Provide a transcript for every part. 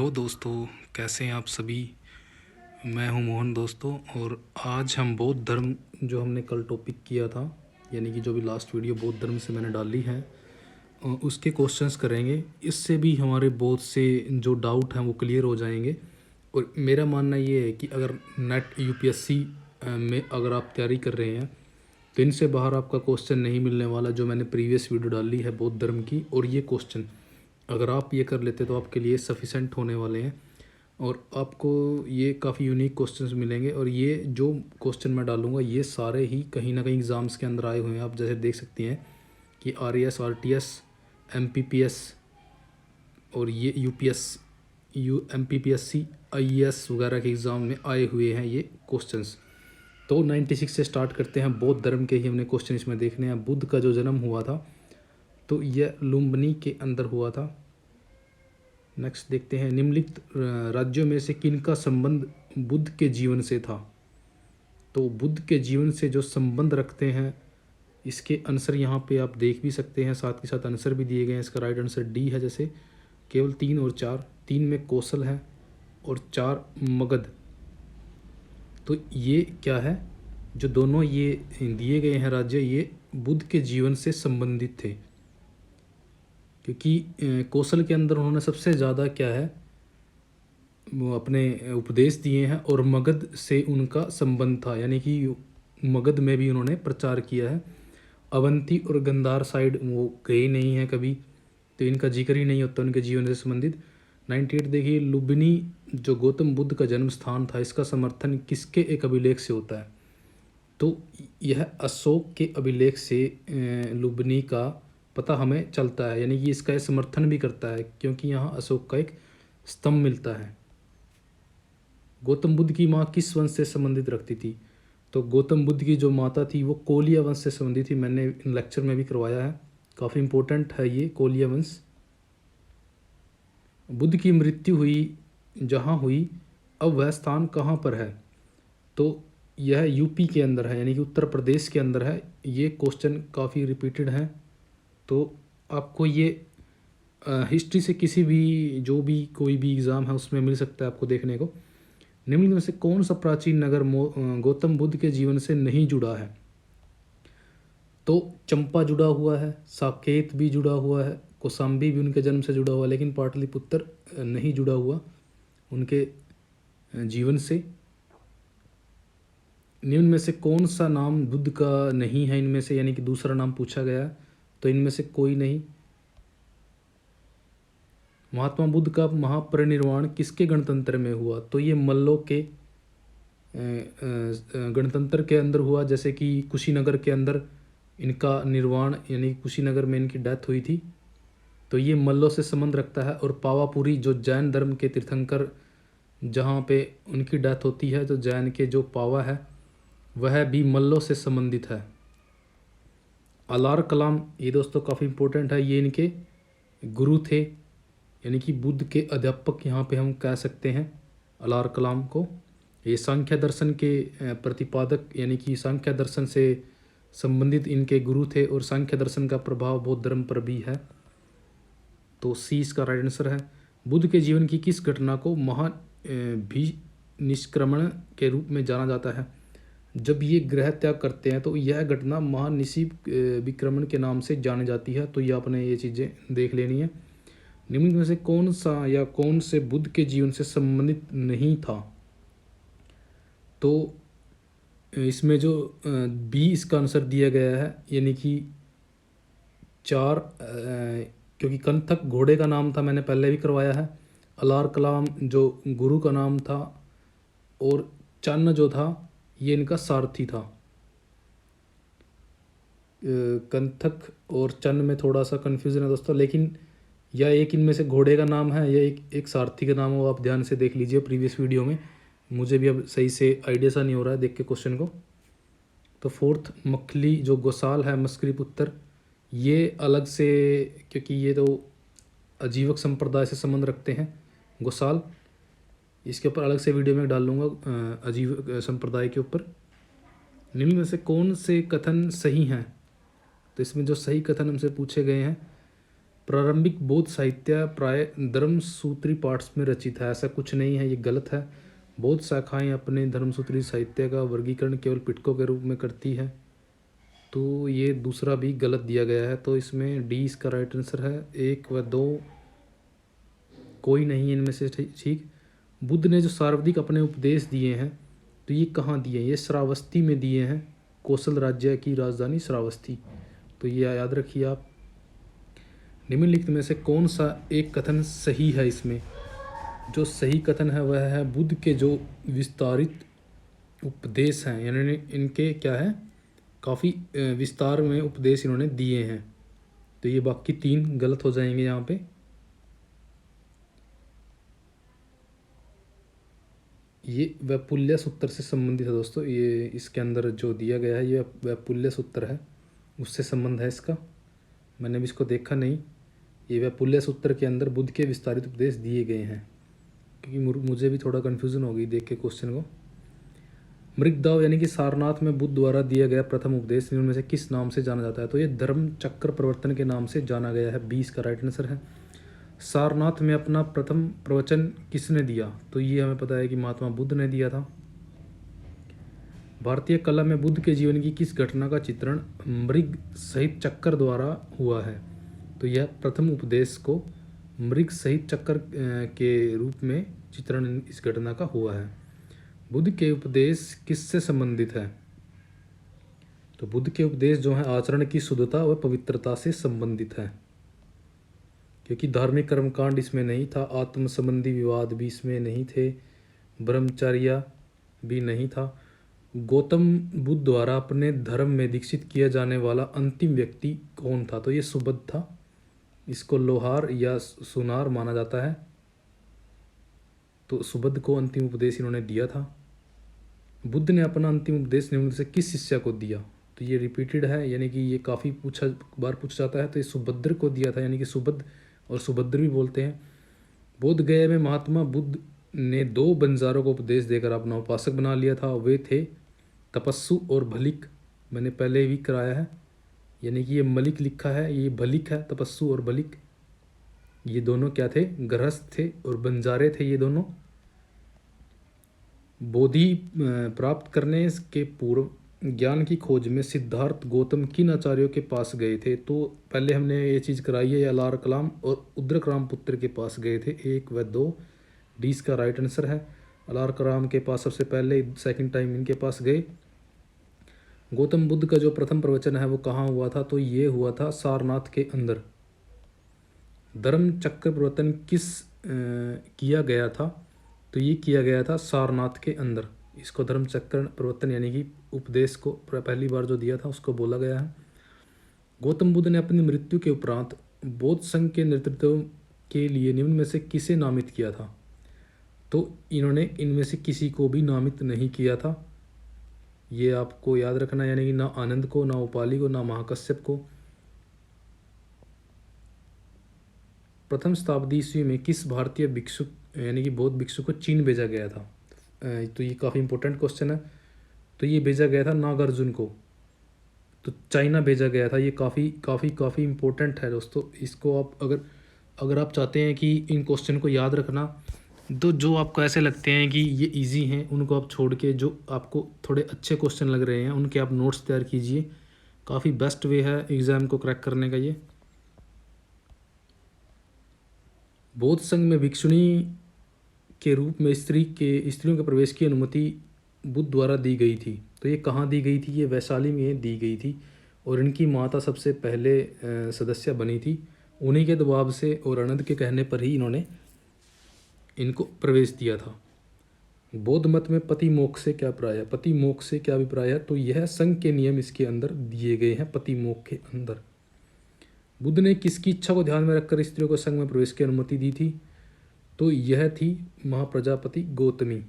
Hello दोस्तों, कैसे हैं आप सभी। मैं हूं मोहन दोस्तों। और आज हम बौद्ध धर्म जो हमने कल टॉपिक किया था, यानी कि जो भी लास्ट वीडियो बौद्ध धर्म से मैंने डाली है, उसके क्वेश्चंस करेंगे। इससे भी हमारे बहुत से जो डाउट हैं वो क्लियर हो जाएंगे। और मेरा मानना ये है कि अगर नेट यूपीएससी में अगर आप तैयारी कर रहे हैं तो इनसे बाहर आपका क्वेश्चन नहीं मिलने वाला। जो मैंने प्रीवियस वीडियो डाली है बौद्ध धर्म की, और ये क्वेश्चन अगर आप ये कर लेते तो आपके लिए सफिशेंट होने वाले हैं। और आपको ये काफ़ी यूनिक क्वेश्चंस मिलेंगे। और ये जो क्वेश्चन मैं डालूंगा ये सारे ही कहीं ना कहीं एग्ज़ाम्स के अंदर आए हुए हैं। आप जैसे देख सकती हैं कि आरएएस, आरटीएस, एमपीपीएस और ये एमपीपीएससी, आईएएस वगैरह के एग्ज़ाम में आए हुए हैं ये क्वेश्चंस। तो 96 से स्टार्ट करते हैं। बौद्ध धर्म के ही हमने क्वेश्चन इसमें देखने हैं। बुद्ध का जो जन्म हुआ था तो यह लुम्बिनी के अंदर हुआ था। नेक्स्ट देखते हैं, निम्नलिखित राज्यों में से किनका संबंध बुद्ध के जीवन से था। तो बुद्ध के जीवन से जो संबंध रखते हैं इसके आंसर यहाँ पे आप देख भी सकते हैं, साथ के साथ आंसर भी दिए गए हैं। इसका राइट आंसर डी है। जैसे केवल 3 और 4, 3 में कौशल है और 4 मगध। तो ये क्या है, जो दोनों ये दिए गए हैं राज्य, ये बुद्ध के जीवन से संबंधित थे। क्योंकि कौशल के अंदर उन्होंने सबसे ज़्यादा क्या है वो अपने उपदेश दिए हैं, और मगध से उनका संबंध था, यानी कि मगध में भी उन्होंने प्रचार किया है। अवंती और गंधार साइड वो गए नहीं हैं कभी, तो इनका जिक्र ही नहीं होता उनके जीवन से संबंधित। 98 देखिए, लुम्बिनी जो गौतम बुद्ध का जन्म स्थान था, इसका समर्थन किसके एक अभिलेख से होता है। तो यह अशोक के अभिलेख से लुम्बिनी का पता हमें चलता है, यानी कि इसका समर्थन भी करता है, क्योंकि यहाँ अशोक का एक स्तंभ मिलता है। गौतम बुद्ध की माँ किस वंश से संबंधित रखती थी। तो गौतम बुद्ध की जो माता थी वो कोलिया वंश से संबंधित थी। मैंने इन लेक्चर में भी करवाया है, काफ़ी इंपॉर्टेंट है ये कोलिया वंश। बुद्ध की मृत्यु हुई जहाँ हुई, अब वह स्थान कहाँ पर है। तो यह यूपी के अंदर है, यानी कि उत्तर प्रदेश के अंदर है। ये क्वेश्चन काफ़ी रिपीटेड हैं, तो आपको ये हिस्ट्री से किसी भी जो भी कोई भी एग्ज़ाम है उसमें मिल सकता है आपको देखने को। निम्नलिखित में से कौन सा प्राचीन नगर गौतम बुद्ध के जीवन से नहीं जुड़ा है। तो चंपा जुड़ा हुआ है, साकेत भी जुड़ा हुआ है, कौशाम्बी भी उनके जन्म से जुड़ा हुआ है, लेकिन पाटलिपुत्र नहीं जुड़ा हुआ उनके जीवन से। निम्न में से कौन सा नाम बुद्ध का नहीं है इनमें से, यानी कि दूसरा नाम पूछा गया है, तो इनमें से कोई नहीं। महात्मा बुद्ध का महापरिनिर्वाण किसके गणतंत्र में हुआ। तो ये मल्लों के गणतंत्र के अंदर हुआ। जैसे कि कुशीनगर के अंदर इनका निर्वाण, यानी कुशीनगर में इनकी डेथ हुई थी, तो ये मल्लों से संबंध रखता है। और पावापुरी जो जैन धर्म के तीर्थंकर जहाँ पे उनकी डेथ होती है, तो जैन के जो पावा है वह भी मल्लों से संबंधित है। अलार कलाम, ये दोस्तों काफ़ी इंपॉर्टेंट है, ये इनके गुरु थे, यानी कि बुद्ध के अध्यापक यहाँ पे हम कह सकते हैं अलार कलाम को। ये सांख्य दर्शन के प्रतिपादक, यानी कि सांख्य दर्शन से संबंधित इनके गुरु थे, और सांख्य दर्शन का प्रभाव बौद्ध धर्म पर भी है। तो सी इसका राइट आंसर है। बुद्ध के जीवन की किस घटना को महानिष्क्रमण के रूप में जाना जाता है। जब ये ग्रह त्याग करते हैं तो यह घटना विक्रमण के नाम से जानी जाती है। तो ये आपने ये चीज़ें देख लेनी है। निम्न में से कौन सा या कौन से बुद्ध के जीवन से संबंधित नहीं था। तो इसमें जो बी इसका आंसर दिया गया है, यानी कि 4, क्योंकि कंथक घोड़े का नाम था, मैंने पहले भी करवाया है। अलार कलाम जो गुरु का नाम था, और चन्न जो था ये इनका सारथी था। कंथक और चन्न में थोड़ा सा कन्फ्यूजन है दोस्तों, लेकिन या एक इनमें से घोड़े का नाम है या एक सारथी का नाम है, वो आप ध्यान से देख लीजिए प्रीवियस वीडियो में। मुझे भी अब सही से आइडिया सा नहीं हो रहा है देख के क्वेश्चन को। तो 4th मखली जो गोसाल है मस्करी पुत्र, ये अलग से, क्योंकि ये तो आजीवक संप्रदाय से संबंध रखते हैं गोसाल। इसके ऊपर अलग से वीडियो में डाल लूँगा आजीवक संप्रदाय के ऊपर। निम्न में से कौन से कथन सही हैं। तो इसमें जो सही कथन हमसे पूछे गए हैं, प्रारंभिक बौद्ध साहित्य प्राय धर्मसूत्री पाठ्य में रचित है। ऐसा कुछ नहीं है, ये गलत है। बौद्ध शाखाएं अपने धर्मसूत्री साहित्य का वर्गीकरण केवल पिटकों के रूप में करती है, तो ये दूसरा भी गलत दिया गया है। तो इसमें डी इसका राइट आंसर है। 1 व 2 कोई नहीं है इनमें से ठीक। बुद्ध ने जो सर्वाधिक अपने उपदेश दिए हैं, तो ये कहाँ दिए हैं? ये श्रावस्ती में दिए हैं, कौशल राज्य की राजधानी श्रावस्ती। तो ये याद रखिए आप। निम्नलिखित में से कौन सा एक कथन सही है? इसमें जो सही कथन है वह है बुद्ध के जो विस्तारित उपदेश हैं, यानी इनके क्या है, काफ़ी विस्तार में उपदेश इन्होंने दिए हैं। तो ये बाकी 3 गलत हो जाएंगे यहाँ पे। ये वैपुल्य सूत्र से संबंधित है दोस्तों। ये इसके अंदर जो दिया गया है ये वैपुल्य सूत्र है, उससे संबंध है इसका। मैंने भी इसको देखा नहीं। ये वैपुल्य सूत्र के अंदर बुद्ध के विस्तारित उपदेश दिए गए हैं, क्योंकि मुझे भी थोड़ा कन्फ्यूज़न हो गई देख के क्वेश्चन को। मृगदाव यानी कि सारनाथ में बुद्ध द्वारा दिया गया प्रथम उपदेश इनमें से किस नाम से जाना जाता है? तो ये धर्म चक्र प्रवर्तन के नाम से जाना गया है। 20 का राइट आंसर है। सारनाथ में अपना प्रथम प्रवचन किसने दिया? तो ये हमें पता है कि महात्मा बुद्ध ने दिया था। भारतीय कला में बुद्ध के जीवन की किस घटना का चित्रण मृग सहित चक्कर द्वारा हुआ है? तो यह प्रथम उपदेश को मृग सहित चक्कर के रूप में चित्रण इस घटना का हुआ है। बुद्ध के उपदेश किससे संबंधित है? तो बुद्ध के उपदेश जो है आचरण की शुद्धता व पवित्रता से संबंधित है, क्योंकि धार्मिक कर्मकांड इसमें नहीं था, आत्म संबंधी विवाद भी इसमें नहीं थे, ब्रह्मचर्य भी नहीं था। गौतम बुद्ध द्वारा अपने धर्म में दीक्षित किया जाने वाला अंतिम व्यक्ति कौन था? तो ये सुबुद्ध था। इसको लोहार या सुनार माना जाता है। तो सुबुद्ध को अंतिम उपदेश इन्होंने दिया था। बुद्ध ने अपना अंतिम उपदेश निम्न से किस शिष्य को दिया? तो ये रिपीटेड है, यानी कि ये काफ़ी बार पूछा जाता है। तो ये सुभद्र को दिया था, यानी कि सुबुद्ध और सुभद्र भी बोलते हैं। बोध गया में महात्मा बुद्ध ने 2 बंजारों को उपदेश देकर अपना उपासक बना लिया था। वे थे तपस्सु और भलिक। मैंने पहले भी कराया है, यानी कि ये मलिक लिखा है, ये भलिक है। तपस्सु और भलिक ये दोनों क्या थे? गृहस्थ थे और बंजारे थे ये दोनों। बोधि प्राप्त करने के पूर्व ज्ञान की खोज में सिद्धार्थ गौतम किन आचार्यों के पास गए थे? तो पहले हमने ये चीज़ कराई है, अलार कलाम और उद्रक पुत्र के पास गए थे। 1 व 2 डी इसका राइट आंसर है। अलार कलाम के पास सबसे पहले, सेकंड टाइम इनके पास गए। गौतम बुद्ध का जो प्रथम प्रवचन है वो कहाँ हुआ था? तो ये हुआ था सारनाथ के अंदर। धर्म चक्र प्रवर्तन किया गया था? तो ये किया गया था सारनाथ के अंदर। इसको धर्म चक्र प्रवर्तन यानी कि उपदेश को पहली बार जो दिया था उसको बोला गया है। गौतम बुद्ध ने अपनी मृत्यु के उपरांत बौद्ध संघ के नेतृत्व के लिए निम्न में से किसे नामित किया था? तो इन्होंने इनमें से किसी को भी नामित नहीं किया था। ये आपको याद रखना, यानी कि ना आनंद को, ना उपाली को, ना महाकश्यप को। प्रथम शताब्दी ईस्वी में किस भारतीय भिक्षु यानी कि बौद्ध भिक्षु को चीन भेजा गया था? तो ये काफ़ी इंपॉर्टेंट क्वेश्चन है। तो ये भेजा गया था नागार्जुन को, तो चाइना भेजा गया था। ये काफ़ी इंपॉर्टेंट है दोस्तों। इसको आप अगर आप चाहते हैं कि इन क्वेश्चन को याद रखना, तो जो आपको ऐसे लगते हैं कि ये इजी हैं उनको आप छोड़ के जो आपको थोड़े अच्छे क्वेश्चन लग रहे हैं उनके आप नोट्स तैयार कीजिए। काफ़ी बेस्ट वे है एग्ज़ाम को क्रैक करने का ये। बौद्ध संघ में भिक्षुणी के रूप में स्त्रियों के प्रवेश की अनुमति बुद्ध द्वारा दी गई थी। तो ये कहाँ दी गई थी? ये वैशाली में दी गई थी और इनकी माता सबसे पहले सदस्य बनी थी। उन्हीं के दबाव से और आनंद के कहने पर ही इन्होंने इनको प्रवेश दिया था। बौद्ध मत में पति मोक्ष से क्या अभिप्राय है? पति मोक्ष से क्या अभिप्राय है? तो यह संघ के नियम इसके अंदर दिए गए हैं पति मोक्ष के अंदर। बुद्ध ने किसकी इच्छा को ध्यान में रखकर स्त्रियों को संघ में प्रवेश की अनुमति दी थी? तो यह थी महाप्रजापति गौतमी।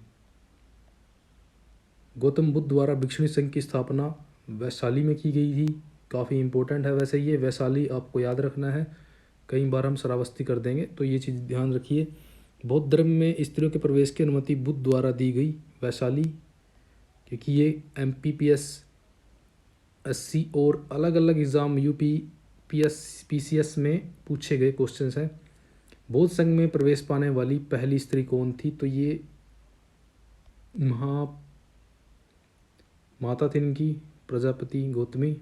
गौतम बुद्ध द्वारा भिक्षुणी संघ की स्थापना वैशाली में की गई थी। काफ़ी इंपॉर्टेंट है वैसे ये। वैशाली आपको याद रखना है, कई बार हम श्रावस्ती कर देंगे, तो ये चीज़ ध्यान रखिए। बौद्ध धर्म में स्त्रियों के प्रवेश की अनुमति बुद्ध द्वारा दी गई वैशाली, क्योंकि ये MPPS 80 और अलग अलग एग्ज़ाम UP पीसीएस में पूछे गए क्वेश्चंस हैं। बौद्ध संघ में प्रवेश पाने वाली पहली स्त्री कौन थी? तो ये माता थी इनकी, प्रजापति गौतमी।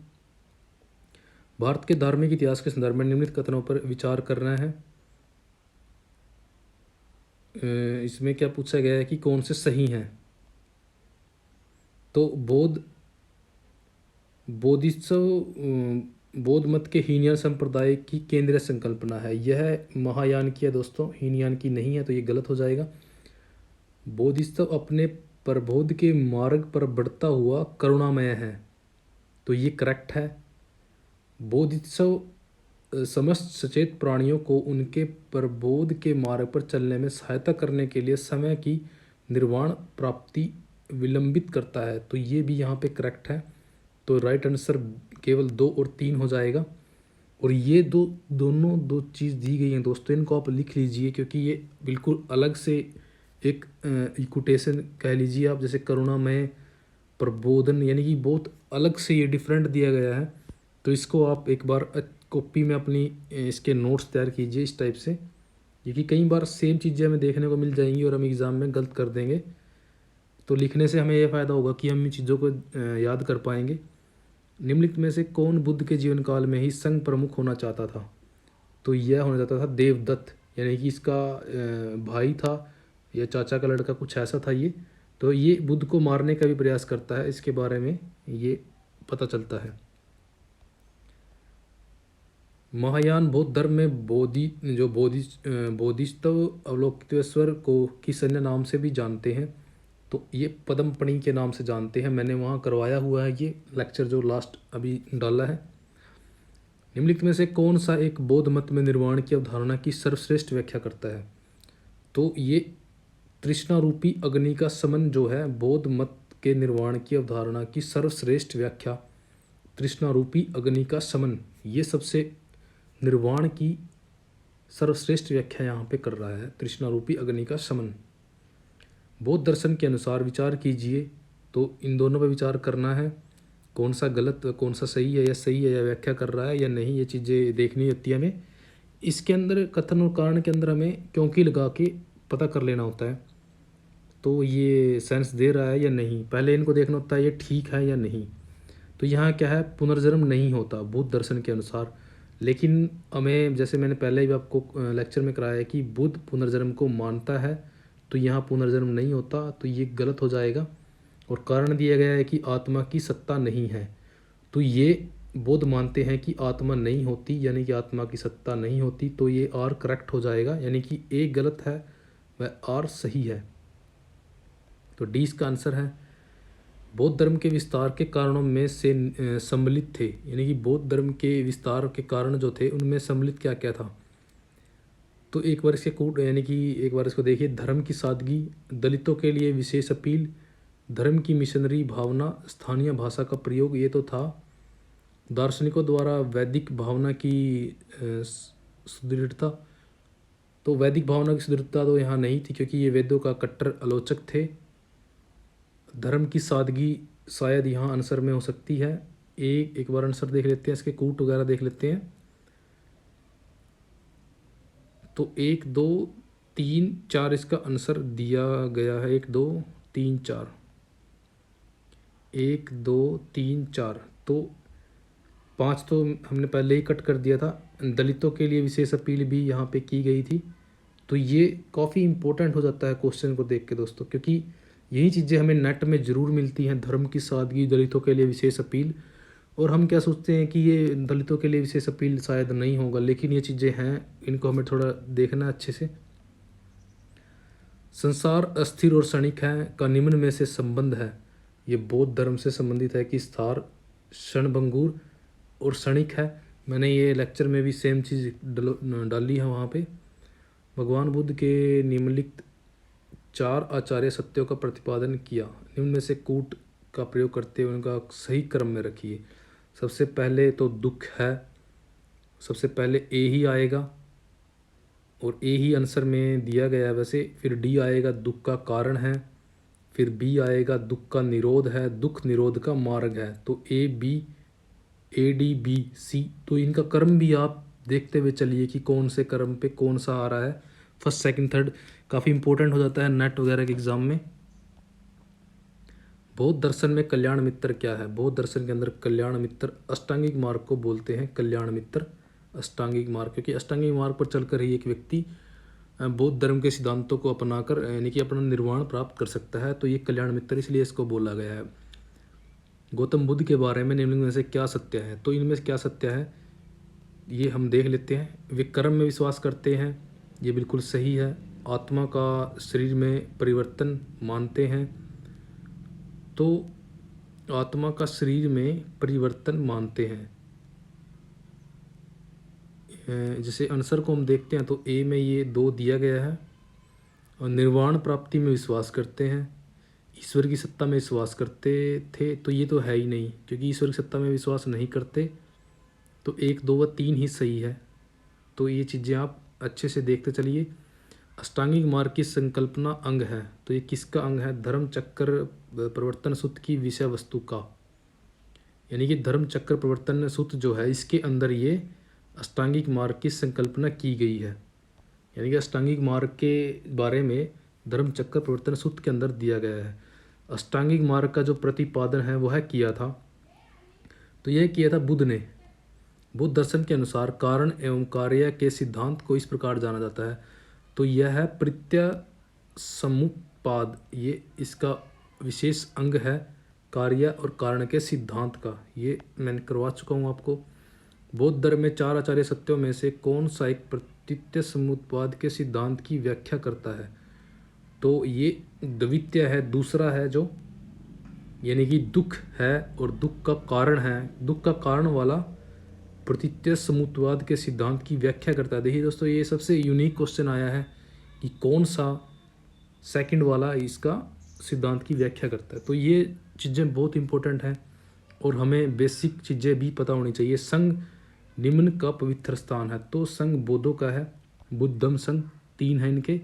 भारत के धार्मिक इतिहास के संदर्भ में निम्नलिखित कथनों पर विचार करना है। इसमें क्या पूछा गया है कि कौन से सही हैं? तो बौद्ध मत के हीनयान संप्रदाय की केंद्रीय संकल्पना है। यह महायान की है दोस्तों, हीनयान की नहीं है, तो ये गलत हो जाएगा। बोधिसत्व अपने प्रबोध के मार्ग पर बढ़ता हुआ करुणामय है, तो ये करेक्ट है। बोधिसत्व समस्त सचेत प्राणियों को उनके प्रबोध के मार्ग पर चलने में सहायता करने के लिए समय की निर्वाण प्राप्ति विलंबित करता है, तो ये भी यहाँ पे करेक्ट है। तो राइट आंसर केवल 2 और 3 हो जाएगा। और ये दोनों दो चीज़ दी गई हैं दोस्तों, इनको आप लिख लीजिए, क्योंकि ये बिल्कुल अलग से एक इक्विटेशन कह लीजिए आप, जैसे करुणामय प्रबोधन, यानी कि बहुत अलग से ये डिफरेंट दिया गया है। तो इसको आप एक बार कॉपी में अपनी इसके नोट्स तैयार कीजिए इस टाइप से, क्योंकि कई बार सेम चीज़ें हमें देखने को मिल जाएंगी और हम एग्ज़ाम में गलत कर देंगे। तो लिखने से हमें यह फ़ायदा होगा कि हम इन चीज़ों को याद कर पाएंगे। निम्नलिखित में से कौन बुद्ध के जीवन काल में ही संघ प्रमुख होना चाहता था? तो यह होना चाहता था देवदत्त, यानी कि इसका भाई था या चाचा का लड़का, कुछ ऐसा था ये। तो ये बुद्ध को मारने का भी प्रयास करता है, इसके बारे में ये पता चलता है। महायान बौद्ध धर्म में बोधिसत्व अवलोकितेश्वर को किस अन्य नाम से भी जानते हैं? तो ये पद्मपणि के नाम से जानते हैं। मैंने वहाँ करवाया हुआ है ये लेक्चर जो लास्ट अभी डाला है। निम्नलिखित में से कौन सा एक बौद्ध मत में निर्वाण की अवधारणा की सर्वश्रेष्ठ व्याख्या करता है? तो ये तृष्णा रूपी अग्नि का समन जो है, बौद्ध मत के निर्वाण की अवधारणा की सर्वश्रेष्ठ व्याख्या तृष्णा रूपी अग्नि का समन, ये सबसे निर्वाण की सर्वश्रेष्ठ व्याख्या यहाँ पे कर रहा है, तृष्णा रूपी अग्नि का समन। बौद्ध दर्शन के अनुसार विचार कीजिए, तो इन दोनों पर विचार करना है, कौन सा गलत कौन सा सही है या व्याख्या कर रहा है या नहीं, ये चीज़ें देखनी होती है हमें। इसके अंदर कथन और कारण के अंदर हमें क्योंकि लगा के पता कर लेना होता है, तो ये सेंस दे रहा है या नहीं, पहले इनको देखना होता है ये ठीक है या नहीं। तो यहाँ क्या है, पुनर्जन्म नहीं होता बुद्ध दर्शन के अनुसार, लेकिन हमें जैसे मैंने पहले भी आपको लेक्चर में कराया है कि बुद्ध पुनर्जन्म को मानता है, तो यहाँ पुनर्जन्म नहीं होता, तो ये गलत हो जाएगा। और कारण दिया गया है कि आत्मा की सत्ता नहीं है, तो ये बौद्ध मानते हैं कि आत्मा नहीं होती, यानी कि आत्मा की सत्ता नहीं होती, तो ये आर करेक्ट हो जाएगा, यानी कि ए गलत है वह आर सही है। तो डी इसका आंसर है। बौद्ध धर्म के विस्तार के कारणों में से सम्मिलित थे, यानी कि बौद्ध धर्म के विस्तार के कारण जो थे उनमें सम्मिलित क्या क्या था? तो एक बार इसके कूट यानी कि एक बार इसको देखिए, धर्म की सादगी, दलितों के लिए विशेष अपील, धर्म की मिशनरी भावना, स्थानीय भाषा का प्रयोग, ये तो था। दार्शनिकों द्वारा वैदिक भावना की सुदृढ़ता, तो वैदिक भावना की सुदृढ़ता तो यहाँ नहीं थी, क्योंकि ये वेदों का कट्टर आलोचक थे। धर्म की सादगी शायद यहाँ आंसर में हो सकती है। एक बार आंसर देख लेते हैं, इसके कूट वगैरह देख लेते हैं। तो 1 2 3 4 इसका आंसर दिया गया है, 1 2 3 4, 1 2 3 4, तो 5 तो हमने पहले ही कट कर दिया था। दलितों के लिए विशेष अपील भी यहाँ पे की गई थी, तो ये काफ़ी इंपॉर्टेंट हो जाता है क्वेश्चन को देख के दोस्तों, क्योंकि यही चीज़ें हमें नेट में ज़रूर मिलती हैं, धर्म की सादगी, दलितों के लिए विशेष अपील, और हम क्या सोचते हैं कि ये दलितों के लिए विशेष अपील शायद नहीं होगा, लेकिन ये चीज़ें हैं, इनको हमें थोड़ा देखना है अच्छे से। संसार अस्थिर और क्षणिक है का निम्न में से संबंध है, ये बौद्ध धर्म से संबंधित है कि स्थार, क्षणभंगुर और क्षणिक है। मैंने ये लेक्चर में भी सेम चीज़ डाली है वहाँ पे। भगवान बुद्ध के निम्नलिखित 4 आचार्य सत्यों का प्रतिपादन किया, निम्न में से कूट का प्रयोग करते हुए उनका सही क्रम में रखिए। सबसे पहले तो दुख है, सबसे पहले ए ही आएगा, और ए ही आंसर में दिया गया है वैसे। फिर डी आएगा, दुख का कारण है। फिर बी आएगा, दुख का निरोध है, दुख निरोध का मार्ग है। तो ए बी ADBC। तो इनका क्रम भी आप देखते हुए चलिए कि कौन से क्रम पे कौन सा आ रहा है, फर्स्ट सेकंड थर्ड, काफ़ी इंपॉर्टेंट हो जाता है नेट वगैरह के एग्ज़ाम में। बौद्ध दर्शन में कल्याण मित्र क्या है? बौद्ध दर्शन के अंदर कल्याण मित्र अष्टांगिक मार्ग को बोलते हैं, कल्याण मित्र अष्टांगिक मार्ग, क्योंकि अष्टांगिक मार्ग पर चलकर ही एक व्यक्ति बौद्ध धर्म के सिद्धांतों को अपनाकर यानी कि अपना निर्वाण प्राप्त कर सकता है। तो ये कल्याण मित्र इसलिए इसको बोला गया है। गौतम बुद्ध के बारे में निम्नलिखित में से क्या सत्य है? तो इनमें से क्या सत्य है ये हम देख लेते हैं। वे कर्म में विश्वास करते हैं, ये बिल्कुल सही है। आत्मा का शरीर में परिवर्तन मानते हैं, तो आत्मा का शरीर में परिवर्तन मानते हैं। जैसे आंसर को हम देखते हैं तो ए में ये 2 दिया गया है। और निर्वाण प्राप्ति में विश्वास करते हैं, ईश्वर की सत्ता में विश्वास करते थे, तो ये तो है ही नहीं, क्योंकि ईश्वर की सत्ता में विश्वास नहीं करते। तो 1 2 व 3 ही सही है। तो ये चीज़ें आप अच्छे से देखते चलिए। अष्टांगिक मार्ग की संकल्पना अंग है, तो ये किसका अंग है? धर्म चक्र प्रवर्तन सूत्र की विषय वस्तु का, यानी कि धर्म चक्र प्रवर्तन सूत्र जो है इसके अंदर ये अष्टांगिक मार्ग की संकल्पना की गई है। यानी कि अष्टांगिक मार्ग के बारे में धर्म चक्र प्रवर्तन सूत्र के अंदर दिया गया है। अष्टांगिक मार्ग का जो प्रतिपादन है वह किया था, तो यह किया था बुद्ध ने। बुद्ध दर्शन के अनुसार कारण एवं कार्य के सिद्धांत को इस प्रकार जाना जाता है। तो यह है प्रत्यय समुत्पाद, ये इसका विशेष अंग है कार्य और कारण के सिद्धांत का। ये मैंने करवा चुका हूँ आपको। बौद्ध धर्म में 4 आचार्य सत्यों में से कौन सा एक प्रत्यय समुत्पाद के सिद्धांत की व्याख्या करता है? तो ये द्वितीय है, दूसरा है जो, यानी कि दुख है और दुख का कारण है, दुख का कारण वाला प्रत्यय समुत्पाद के सिद्धांत की व्याख्या करता है। देखिए दोस्तों, ये सबसे यूनिक क्वेश्चन आया है कि कौन सा सेकंड वाला इसका सिद्धांत की व्याख्या करता है। तो ये चीज़ें बहुत इंपॉर्टेंट हैं और हमें बेसिक चीज़ें भी पता होनी चाहिए। संघ निम्न का पवित्र स्थान है, तो संघ बौद्धों का है, बुद्धम संघ 3 है इनके।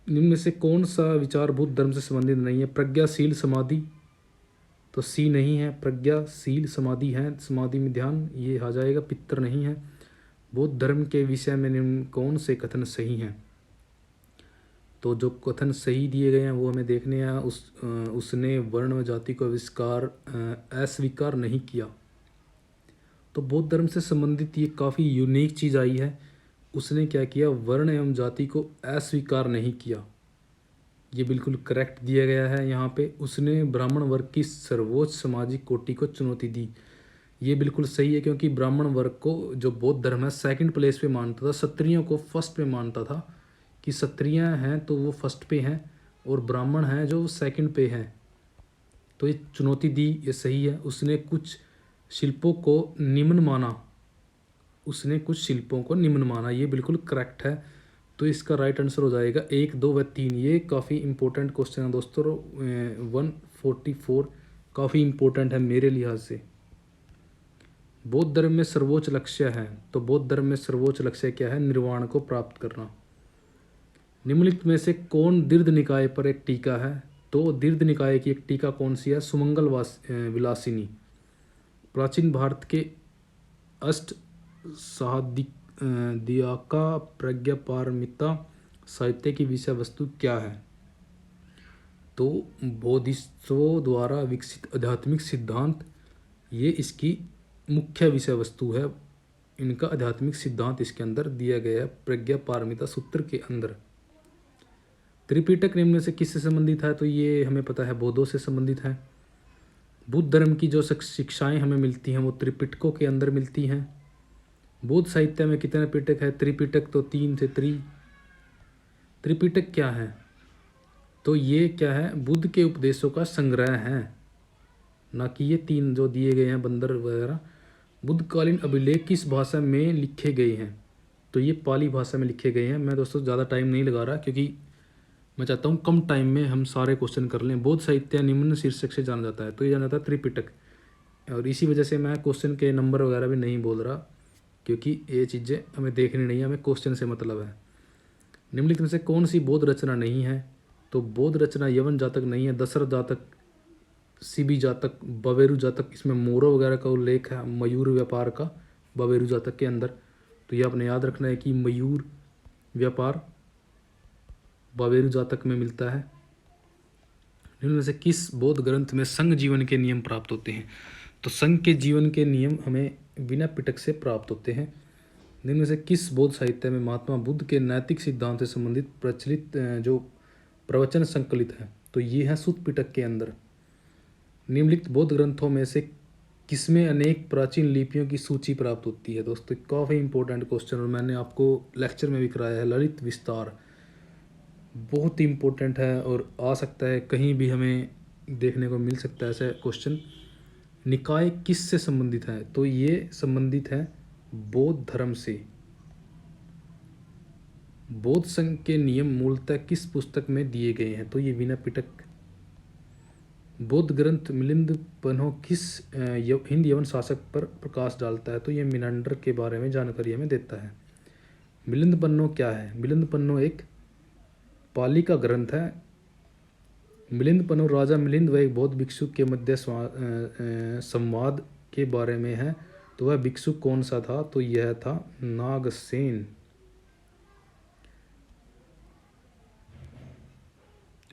निम्न में से कौन सा विचार बुद्ध धर्म से संबंधित नहीं है? प्रज्ञाशील समाधि, तो सी नहीं है, प्रज्ञाशील समाधि है, समाधि में ध्यान, ये आ जाएगा। पितर नहीं है। बौद्ध धर्म के विषय में निम्न कौन से कथन सही हैं? तो जो कथन सही दिए गए हैं वो हमें देखने हैं। उसने वर्ण व जाति को अस्वीकार नहीं किया। तो बौद्ध धर्म से संबंधित ये काफ़ी यूनिक चीज़ आई है। उसने क्या किया? वर्ण एवं जाति को अस्वीकार नहीं किया, ये बिल्कुल करेक्ट दिया गया है यहाँ पे। उसने ब्राह्मण वर्ग की सर्वोच्च सामाजिक कोटि को चुनौती दी, ये बिल्कुल सही है, क्योंकि ब्राह्मण वर्ग को जो बौद्ध धर्म है सेकंड प्लेस पे मानता था, क्षत्रियों को फर्स्ट पे मानता था कि क्षत्रिय हैं तो वो फर्स्ट पे हैं और ब्राह्मण हैं जो सेकंड पे हैं। तो ये चुनौती दी, ये सही है। उसने कुछ शिल्पों को निम्न माना, उसने कुछ शिल्पों को निम्न माना, ये बिल्कुल करेक्ट है। तो इसका राइट आंसर हो जाएगा 1 2 व 3। ये काफ़ी इंपॉर्टेंट क्वेश्चन है दोस्तों। 144 काफ़ी इंपॉर्टेंट है मेरे लिहाज से। बौद्ध धर्म में सर्वोच्च लक्ष्य है, तो बौद्ध धर्म में सर्वोच्च लक्ष्य क्या है? निर्वाण को प्राप्त करना। निम्नलिखित में से कौन दीर्घ निकाय पर एक टीका है? तो दीर्घ निकाय की एक टीका कौन सी है? सुमंगल विलासिनी। प्राचीन भारत के अष्ट साहदिका प्रज्ञापारमिता साहित्य की विषय वस्तु क्या है? तो बोधिसत्वों द्वारा विकसित आध्यात्मिक सिद्धांत, ये इसकी मुख्य विषय वस्तु है। इनका आध्यात्मिक सिद्धांत इसके अंदर दिया गया है प्रज्ञापारमिता सूत्र के अंदर। त्रिपिटक निम्न से किससे संबंधित है? तो ये हमें पता है बौद्धों से संबंधित है। बुद्ध धर्म की जो शिक्षाएं हमें मिलती हैं वो त्रिपिटकों के अंदर मिलती हैं। बौद्ध साहित्य में कितने पिटक है? त्रिपिटक तो 3 से 3। त्रिपिटक क्या है? तो ये क्या है? बुद्ध के उपदेशों का संग्रह है, ना कि ये 3 जो दिए गए हैं बंदर वगैरह। बुद्धकालीन अभिलेख किस भाषा में लिखे गए हैं? तो ये पाली भाषा में लिखे गए हैं। मैं दोस्तों ज़्यादा टाइम नहीं लगा रहा, क्योंकि मैं चाहता हूँ कम टाइम में हम सारे क्वेश्चन कर लें। बौद्ध साहित्य निम्न शीर्षक से जाना जाता है, तो ये जाना जाता है त्रिपिटक। और इसी वजह से मैं क्वेश्चन के नंबर वगैरह भी नहीं बोल रहा, क्योंकि ये चीज़ें हमें देखनी नहीं है, हमें क्वेश्चन से मतलब है। निम्नलिखित में से कौन सी बौद्ध रचना नहीं है? तो बौद्ध रचना यवन जातक नहीं है, दशरथ जातक सीबी जातक, बवेरु जातक, इसमें मोरो वगैरह का उल्लेख है मयूर व्यापार का बवेरु जातक के अंदर। तो ये आपने याद रखना है कि मयूर व्यापार बवेरु जातक में मिलता है। इनमें से किस बौद्ध ग्रंथ में संघ जीवन के नियम प्राप्त होते हैं? तो संघ के जीवन के नियम हमें बिना पिटक से प्राप्त होते हैं। इनमें से किस बौद्ध साहित्य में महात्मा बुद्ध के नैतिक सिद्धांत से संबंधित प्रचलित जो प्रवचन संकलित है? तो ये है सुत्त पिटक के अंदर। निम्नलिखित बौद्ध ग्रंथों में से किसमें अनेक प्राचीन लिपियों की सूची प्राप्त होती है? दोस्तों काफ़ी इंपॉर्टेंट क्वेश्चन, और मैंने आपको लेक्चर में भी कराया है। ललित विस्तार बहुत ही इम्पोर्टेंट है और आ सकता है कहीं भी हमें देखने को मिल सकता है ऐसा क्वेश्चन। निकाय किस से संबंधित है? तो ये संबंधित है बौद्ध धर्म से। बौद्ध संघ के नियम मूलतः किस पुस्तक में दिए गए हैं? तो ये विनय पिटक। बौद्ध ग्रंथ मिलिंद पन्हो किस हिंद यवन शासक पर प्रकाश डालता है? तो ये मिनांडर के बारे में जानकारी हमें देता है। मिलिंद पन्नो क्या है? मिलिंद पन्नो एक पाली का ग्रंथ है। मिलिंद पन्नो राजा मिलिंद व एक बौद्ध भिक्षु के मध्य संवाद के बारे में है। तो वह भिक्षु कौन सा था? तो यह था नागसेन।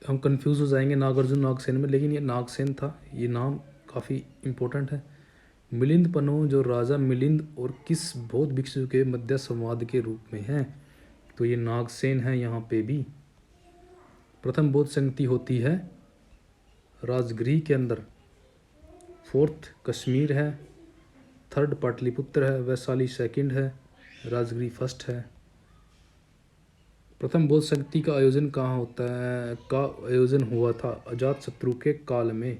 हम कंफ्यूज हो जाएंगे नागार्जुन नागसेन में, लेकिन ये नागसेन था। ये नाम काफ़ी इम्पोर्टेंट है। मिलिंद पन्हो जो राजा मिलिंद और किस बौद्ध भिक्षु के मध्य संवाद के रूप में है? तो ये नागसेन है यहाँ पे भी। प्रथम बौद्ध संगति होती है राजगृह के अंदर। फोर्थ कश्मीर है। थर्ड पाटलिपुत्र है। वैशाली सेकंड है। राजगृह फर्स्ट है। प्रथम बौद्ध संगति का आयोजन कहाँ होता है? का आयोजन हुआ था अजात शत्रु के काल में।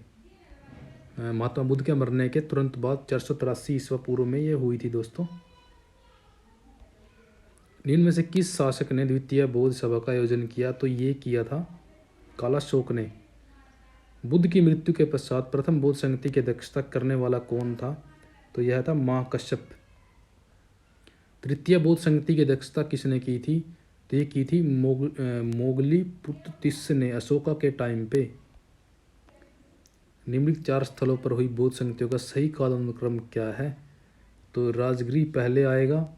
महात्मा बुद्ध के मरने के तुरंत बाद 483 ईस्वी पूर्व में ये हुई थी दोस्तों। निम्न में से किस शासक ने द्वितीय बौद्ध सभा का आयोजन किया? तो ये किया था कालाशोक ने। बुद्ध की मृत्यु के पश्चात प्रथम बौद्ध संगति की अध्यक्षता करने वाला कौन था? तो यह था महाकश्यप। तृतीय बौद्ध संगति की अध्यक्षता किसने की थी? तो ये की थी मोगली पुत्र तिस्स ने अशोका के टाइम पे। निम्नलिखित 4 स्थलों पर हुई बौद्ध संगतियों का सही कालानुक्रम क्या है? तो राजगृह पहले आएगा,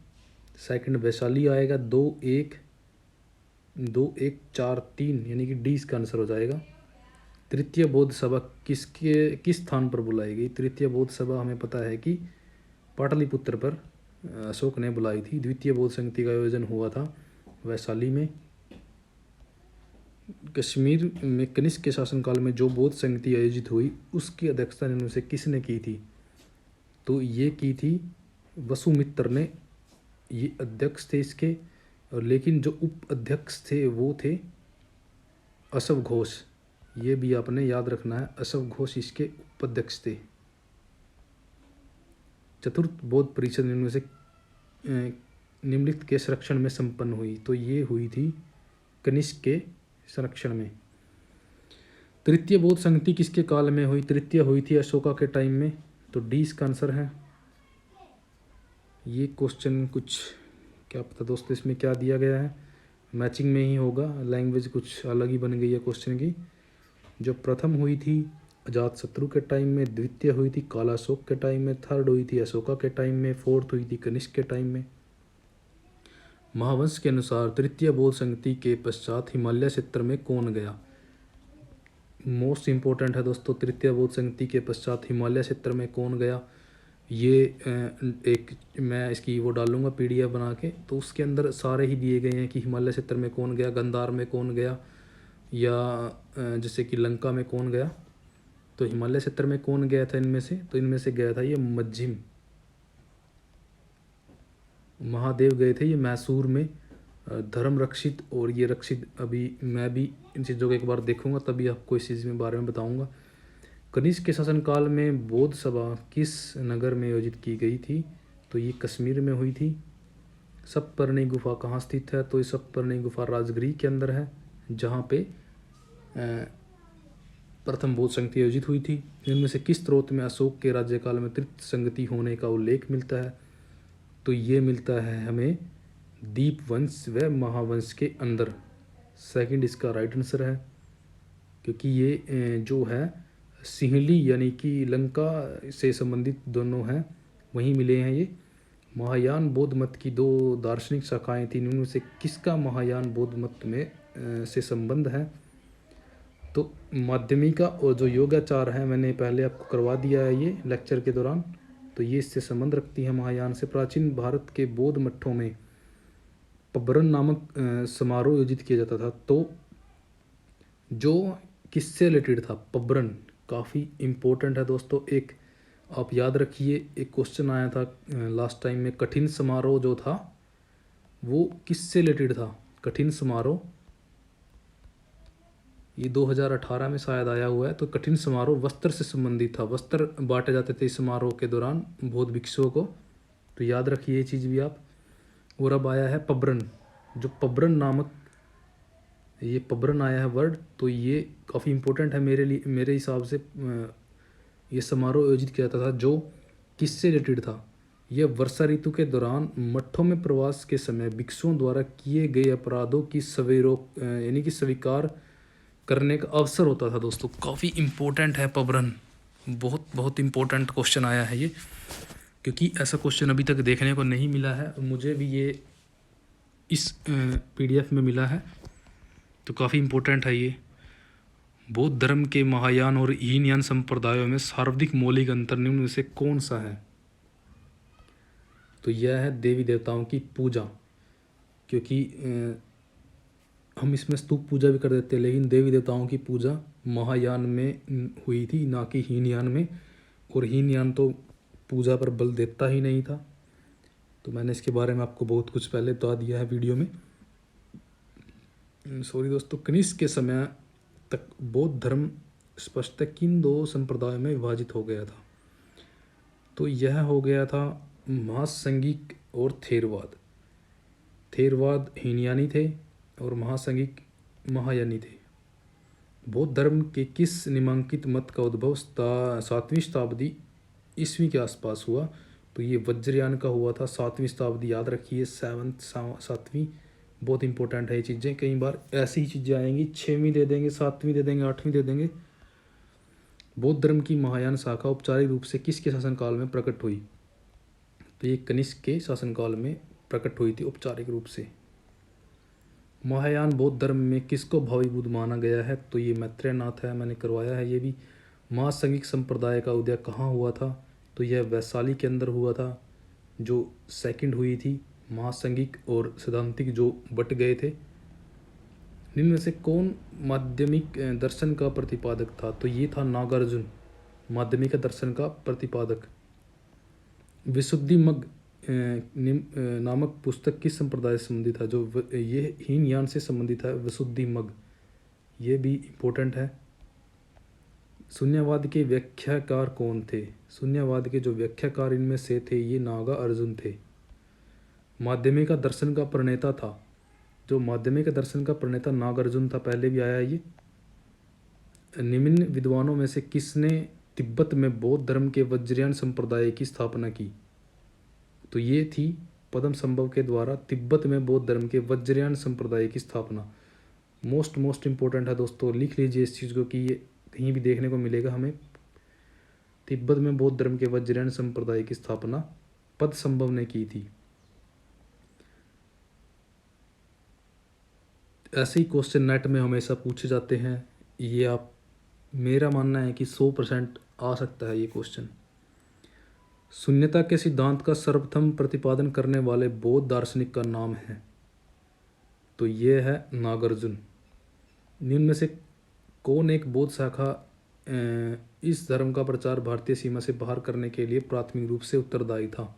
सेकंड वैशाली आएगा, 2-1 4 3, यानी कि डी इसका आंसर हो जाएगा। तृतीय बौद्ध सभा किस स्थान पर बुलाई गई? तृतीय बौद्ध सभा हमें पता है कि पाटलिपुत्र पर अशोक ने बुलाई थी। द्वितीय बौद्ध संगति का आयोजन हुआ था वैशाली में। कश्मीर में कनिष्क के शासनकाल में जो बौद्ध संगति आयोजित हुई उसकी अध्यक्षता इनमें से किसने की थी? तो ये की थी वसुमित्र ने। ये अध्यक्ष थे इसके, और लेकिन जो उप अध्यक्ष थे वो थे अशव घोष। ये भी आपने याद रखना है, अशव घोष इसके उपाध्यक्ष थे। चतुर्थ बौद्ध परिषद इनमें से निम्नलिखित के संरक्षण में संपन्न हुई? तो ये हुई थी कनिष्क के संरक्षण में। तृतीय बौद्ध संगति किसके काल में हुई? तृतीय हुई थी अशोका के टाइम में। तो डी इसका आंसर है। ये क्वेश्चन कुछ क्या पता दोस्तों इसमें क्या दिया गया है, मैचिंग में ही होगा, लैंग्वेज कुछ अलग ही बन गई है क्वेश्चन की। जो प्रथम हुई थी अजात शत्रु के टाइम में, द्वितीय हुई थी कालाशोक के टाइम में, थर्ड हुई थी अशोका के टाइम में, फोर्थ हुई थी कनिष्क के टाइम में। महावंश के अनुसार तृतीय बौद्ध संगति के पश्चात हिमालय क्षेत्र में कौन गया? मोस्ट इम्पोर्टेंट है दोस्तों, तृतीय बौद्ध संगति के पश्चात हिमालय क्षेत्र में कौन गया? ये एक मैं इसकी वो डालूंगा PDF बना के, तो उसके अंदर सारे ही दिए गए हैं कि हिमालय क्षेत्र में कौन गया, गंधार में कौन गया, या जैसे कि लंका में कौन गया। तो हिमालय क्षेत्र में कौन गया था इनमें से? तो इनमें से गया था ये मज्जिम महादेव गए थे, ये मैसूर में। धर्म रक्षित और ये रक्षित, अभी मैं भी इन चीज़ों को एक बार देखूंगा तभी आपको इस चीज़ में बारे में बताऊंगा। कनिष्क के शासनकाल में बौद्ध सभा किस नगर में आयोजित की गई थी? तो ये कश्मीर में हुई थी। सप्तपर्णी गुफा कहाँ स्थित है? तो ये सप्तपर्णी गुफा राजगृह के अंदर है, जहाँ पे प्रथम बौद्ध संगति आयोजित हुई थी। इनमें से किस स्रोत में अशोक के राज्यकाल में तृतीय संगति होने का उल्लेख मिलता है? तो ये मिलता है हमें दीपवंश व महावंश के अंदर। सेकंड इसका राइट आंसर है, क्योंकि ये जो है सिंहली यानी कि लंका से संबंधित दोनों हैं, वहीं मिले हैं ये। महायान बौद्ध मत की दो दार्शनिक शाखाएं थी, इनमें से किसका महायान बौद्ध मत में से संबंध है? तो माध्यमिका और जो योगाचार है मैंने पहले आपको करवा दिया है ये लेक्चर के दौरान, तो ये इससे संबंध रखती है महायान से। प्राचीन भारत के बौद्ध मठों में पबरन नामक समारोह आयोजित किया जाता था, तो जो किससे रिलेटेड था? पबरन काफ़ी इम्पोर्टेंट है दोस्तों। एक आप याद रखिए, एक क्वेश्चन आया था लास्ट टाइम में, कठिन समारोह जो था वो किससे रिलेटेड था? कठिन समारोह ये 2018 में शायद आया हुआ है। तो कठिन समारोह वस्त्र से संबंधित था, वस्त्र बांटे जाते थे इस समारोह के दौरान बौद्ध भिक्षुओं को, तो याद रखिए ये चीज़ भी आप। और अब आया है पबरन, जो पबरन नामक ये पबरन आया है वर्ड, तो ये काफ़ी इम्पोर्टेंट है मेरे लिए, मेरे हिसाब से। ये समारोह आयोजित किया जाता था जो किससे रिलेटेड था? यह वर्षा ऋतु के दौरान मठों में प्रवास के समय भिक्षुओं द्वारा किए गए अपराधों की यानी कि स्वीकार करने का अवसर होता था दोस्तों। काफ़ी इम्पोर्टेंट है पबरन, बहुत बहुत इम्पोर्टेंट क्वेश्चन आया है ये, क्योंकि ऐसा क्वेश्चन अभी तक देखने को नहीं मिला है। मुझे भी ये इस PDF में मिला है, तो काफ़ी इम्पोर्टेंट है ये। बौद्ध धर्म के महायान और हीनयान संप्रदायों में सर्वाधिक मौलिक अंतर निम्न में से कौन सा है? तो यह है देवी देवताओं की पूजा, क्योंकि हम इसमें स्तूप पूजा भी कर देते हैं, लेकिन देवी देवताओं की पूजा महायान में हुई थी, ना कि हीनयान में। और हीनयान तो पूजा पर बल देता ही नहीं था, तो मैंने इसके बारे में आपको बहुत कुछ पहले बता दिया है वीडियो में। सॉरी दोस्तों। कनिष्क के समय तक बौद्ध धर्म स्पष्टतः किन दो संप्रदायों में विभाजित हो गया था? तो यह हो गया था महासंघिक और थेरवाद। थेरवाद हीनयानी थे और महासंघिक महायानी थे। बौद्ध धर्म के किस निम्नांकित मत का उद्भव 7वीं शताब्दी ईस्वी के आसपास हुआ? तो ये वज्रयान का हुआ था 7वीं शताब्दी, याद रखिए। 7वीं बहुत इंपॉर्टेंट है ये चीज़ें, कई बार ऐसी ही चीज़ें आएंगी, 6वीं दे देंगे, 7वीं दे देंगे, 8वीं दे देंगे। बौद्ध धर्म की महायान शाखा औपचारिक रूप से किसके शासनकाल में प्रकट हुई? तो ये कनिष्क के शासनकाल में प्रकट हुई थी औपचारिक रूप से। महायान बौद्ध धर्म में किसको भावी माना गया है? तो ये मैत्रेय नाथ है, मैंने करवाया है ये भी। महासंघिक संप्रदाय का उदय कहाँ हुआ था? तो यह वैशाली के अंदर हुआ था, जो सेकंड हुई थी। महासंघिक और सैद्धांतिक जो बट गए थे। निम्न में से कौन माध्यमिक दर्शन का प्रतिपादक था? तो ये था नागार्जुन, माध्यमिक दर्शन का प्रतिपादक। विशुद्धिमग्ग नामक पुस्तक किस संप्रदाय से संबंधित है? जो ये हीनयान से संबंधित है विशुद्धिमग्ग, ये भी इम्पोर्टेंट है। शून्यवाद के व्याख्याकार कौन थे? शून्यवाद के जो व्याख्याकार इनमें से थे ये नागार्जुन थे। माध्यमिक दर्शन का प्रणेता था, जो माध्यमिक दर्शन का प्रणेता नागार्जुन था, पहले भी आया ये। निम्न विद्वानों में से किसने तिब्बत में बौद्ध धर्म के वज्रयान संप्रदाय की स्थापना की? तो ये थी पद्मसंभव के द्वारा तिब्बत में बौद्ध धर्म के वज्रयान संप्रदाय की स्थापना। मोस्ट इम्पोर्टेंट है दोस्तों, लिख लीजिए इस चीज़ को कि ये कहीं भी देखने को मिलेगा हमें। तिब्बत में बौद्ध धर्म के वज्रयान संप्रदाय की स्थापना पद्मसंभव ने की थी। ऐसे ही क्वेश्चन नेट में हमेशा पूछे जाते हैं, ये आप, मेरा मानना है कि 100% आ सकता है ये क्वेश्चन। शून्यता के सिद्धांत का सर्वप्रथम प्रतिपादन करने वाले बौद्ध दार्शनिक का नाम है? तो ये है नागार्जुन। निम्न में से कौन एक बौद्ध शाखा इस धर्म का प्रचार भारतीय सीमा से बाहर करने के लिए प्राथमिक रूप से उत्तरदायी था?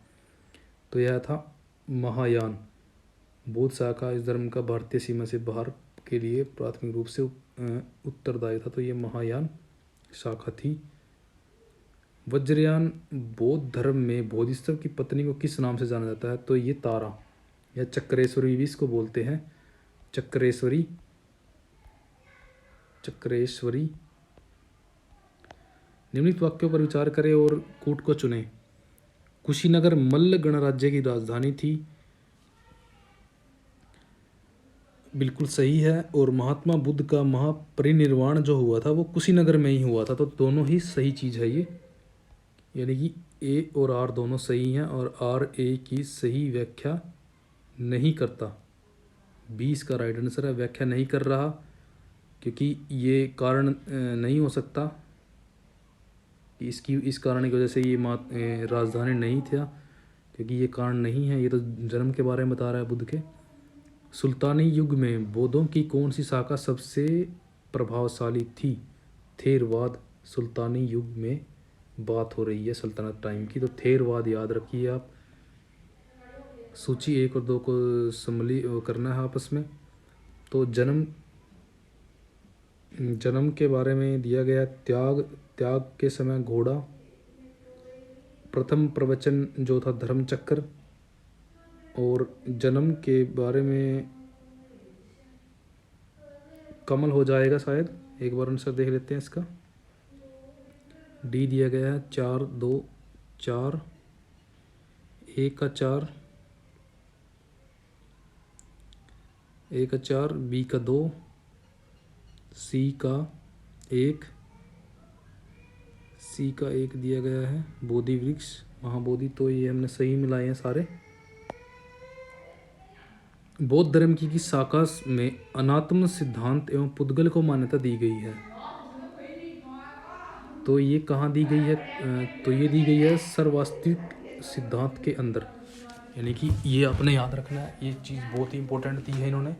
तो यह था महायान। बौद्ध शाखा इस धर्म का भारतीय सीमा से बाहर के लिए प्राथमिक रूप से उत्तरदायी था, तो ये महायान शाखा थी। वज्रयान बौद्ध धर्म में बोधिसत्व की पत्नी को किस नाम से जाना जाता है? तो ये तारा या चक्रेश्वरी भी इसको बोलते हैं, चक्रेश्वरी। निम्नलिखित वाक्यों पर विचार करें और कूट को चुनें। कुशीनगर मल्ल गणराज्य की राजधानी थी। बिल्कुल सही है। और महात्मा बुद्ध का महापरिनिर्वाण जो हुआ था वो कुशीनगर में ही हुआ था, तो दोनों ही सही चीज़ है ये। यानी कि ए और आर दोनों सही हैं और आर ए की सही व्याख्या नहीं करता। 20 का राइट आंसर है, व्याख्या नहीं कर रहा, क्योंकि ये कारण नहीं हो सकता कि इस कारण की वजह से ये राजधानी नहीं था, क्योंकि ये कारण नहीं है। ये तो जन्म के बारे में बता रहा है बुद्ध के। सुल्तानी युग में बौद्धों की कौन सी शाखा सबसे प्रभावशाली थी? थेरवाद। सुल्तानी युग में बात हो रही है सल्तनत टाइम की, तो थेरवाद याद रखिए आप। सूची 1 और 2 को करना है आपस में। तो जन्म के बारे में दिया गया त्याग के समय घोड़ा। प्रथम प्रवचन जो था धर्मचक्र। और जन्म के बारे में कमल हो जाएगा शायद। एक बार आंसर देख लेते हैं इसका। डी दिया गया है 4 2 4, ए का 4, ए का 4, बी का 2, सी का 1, सी का 1 दिया गया है। बोधि वृक्ष महाबोधि, तो ये हमने सही मिलाए हैं सारे। बौद्ध धर्म की किस शाखा में अनात्म सिद्धांत एवं पुद्गल को मान्यता दी गई है? तो ये कहाँ दी गई है? तो ये दी गई है सर्ववास्तविक सिद्धांत के अंदर। यानी कि ये अपने याद रखना है, ये चीज़ बहुत ही इंपॉर्टेंट दी है इन्होंने।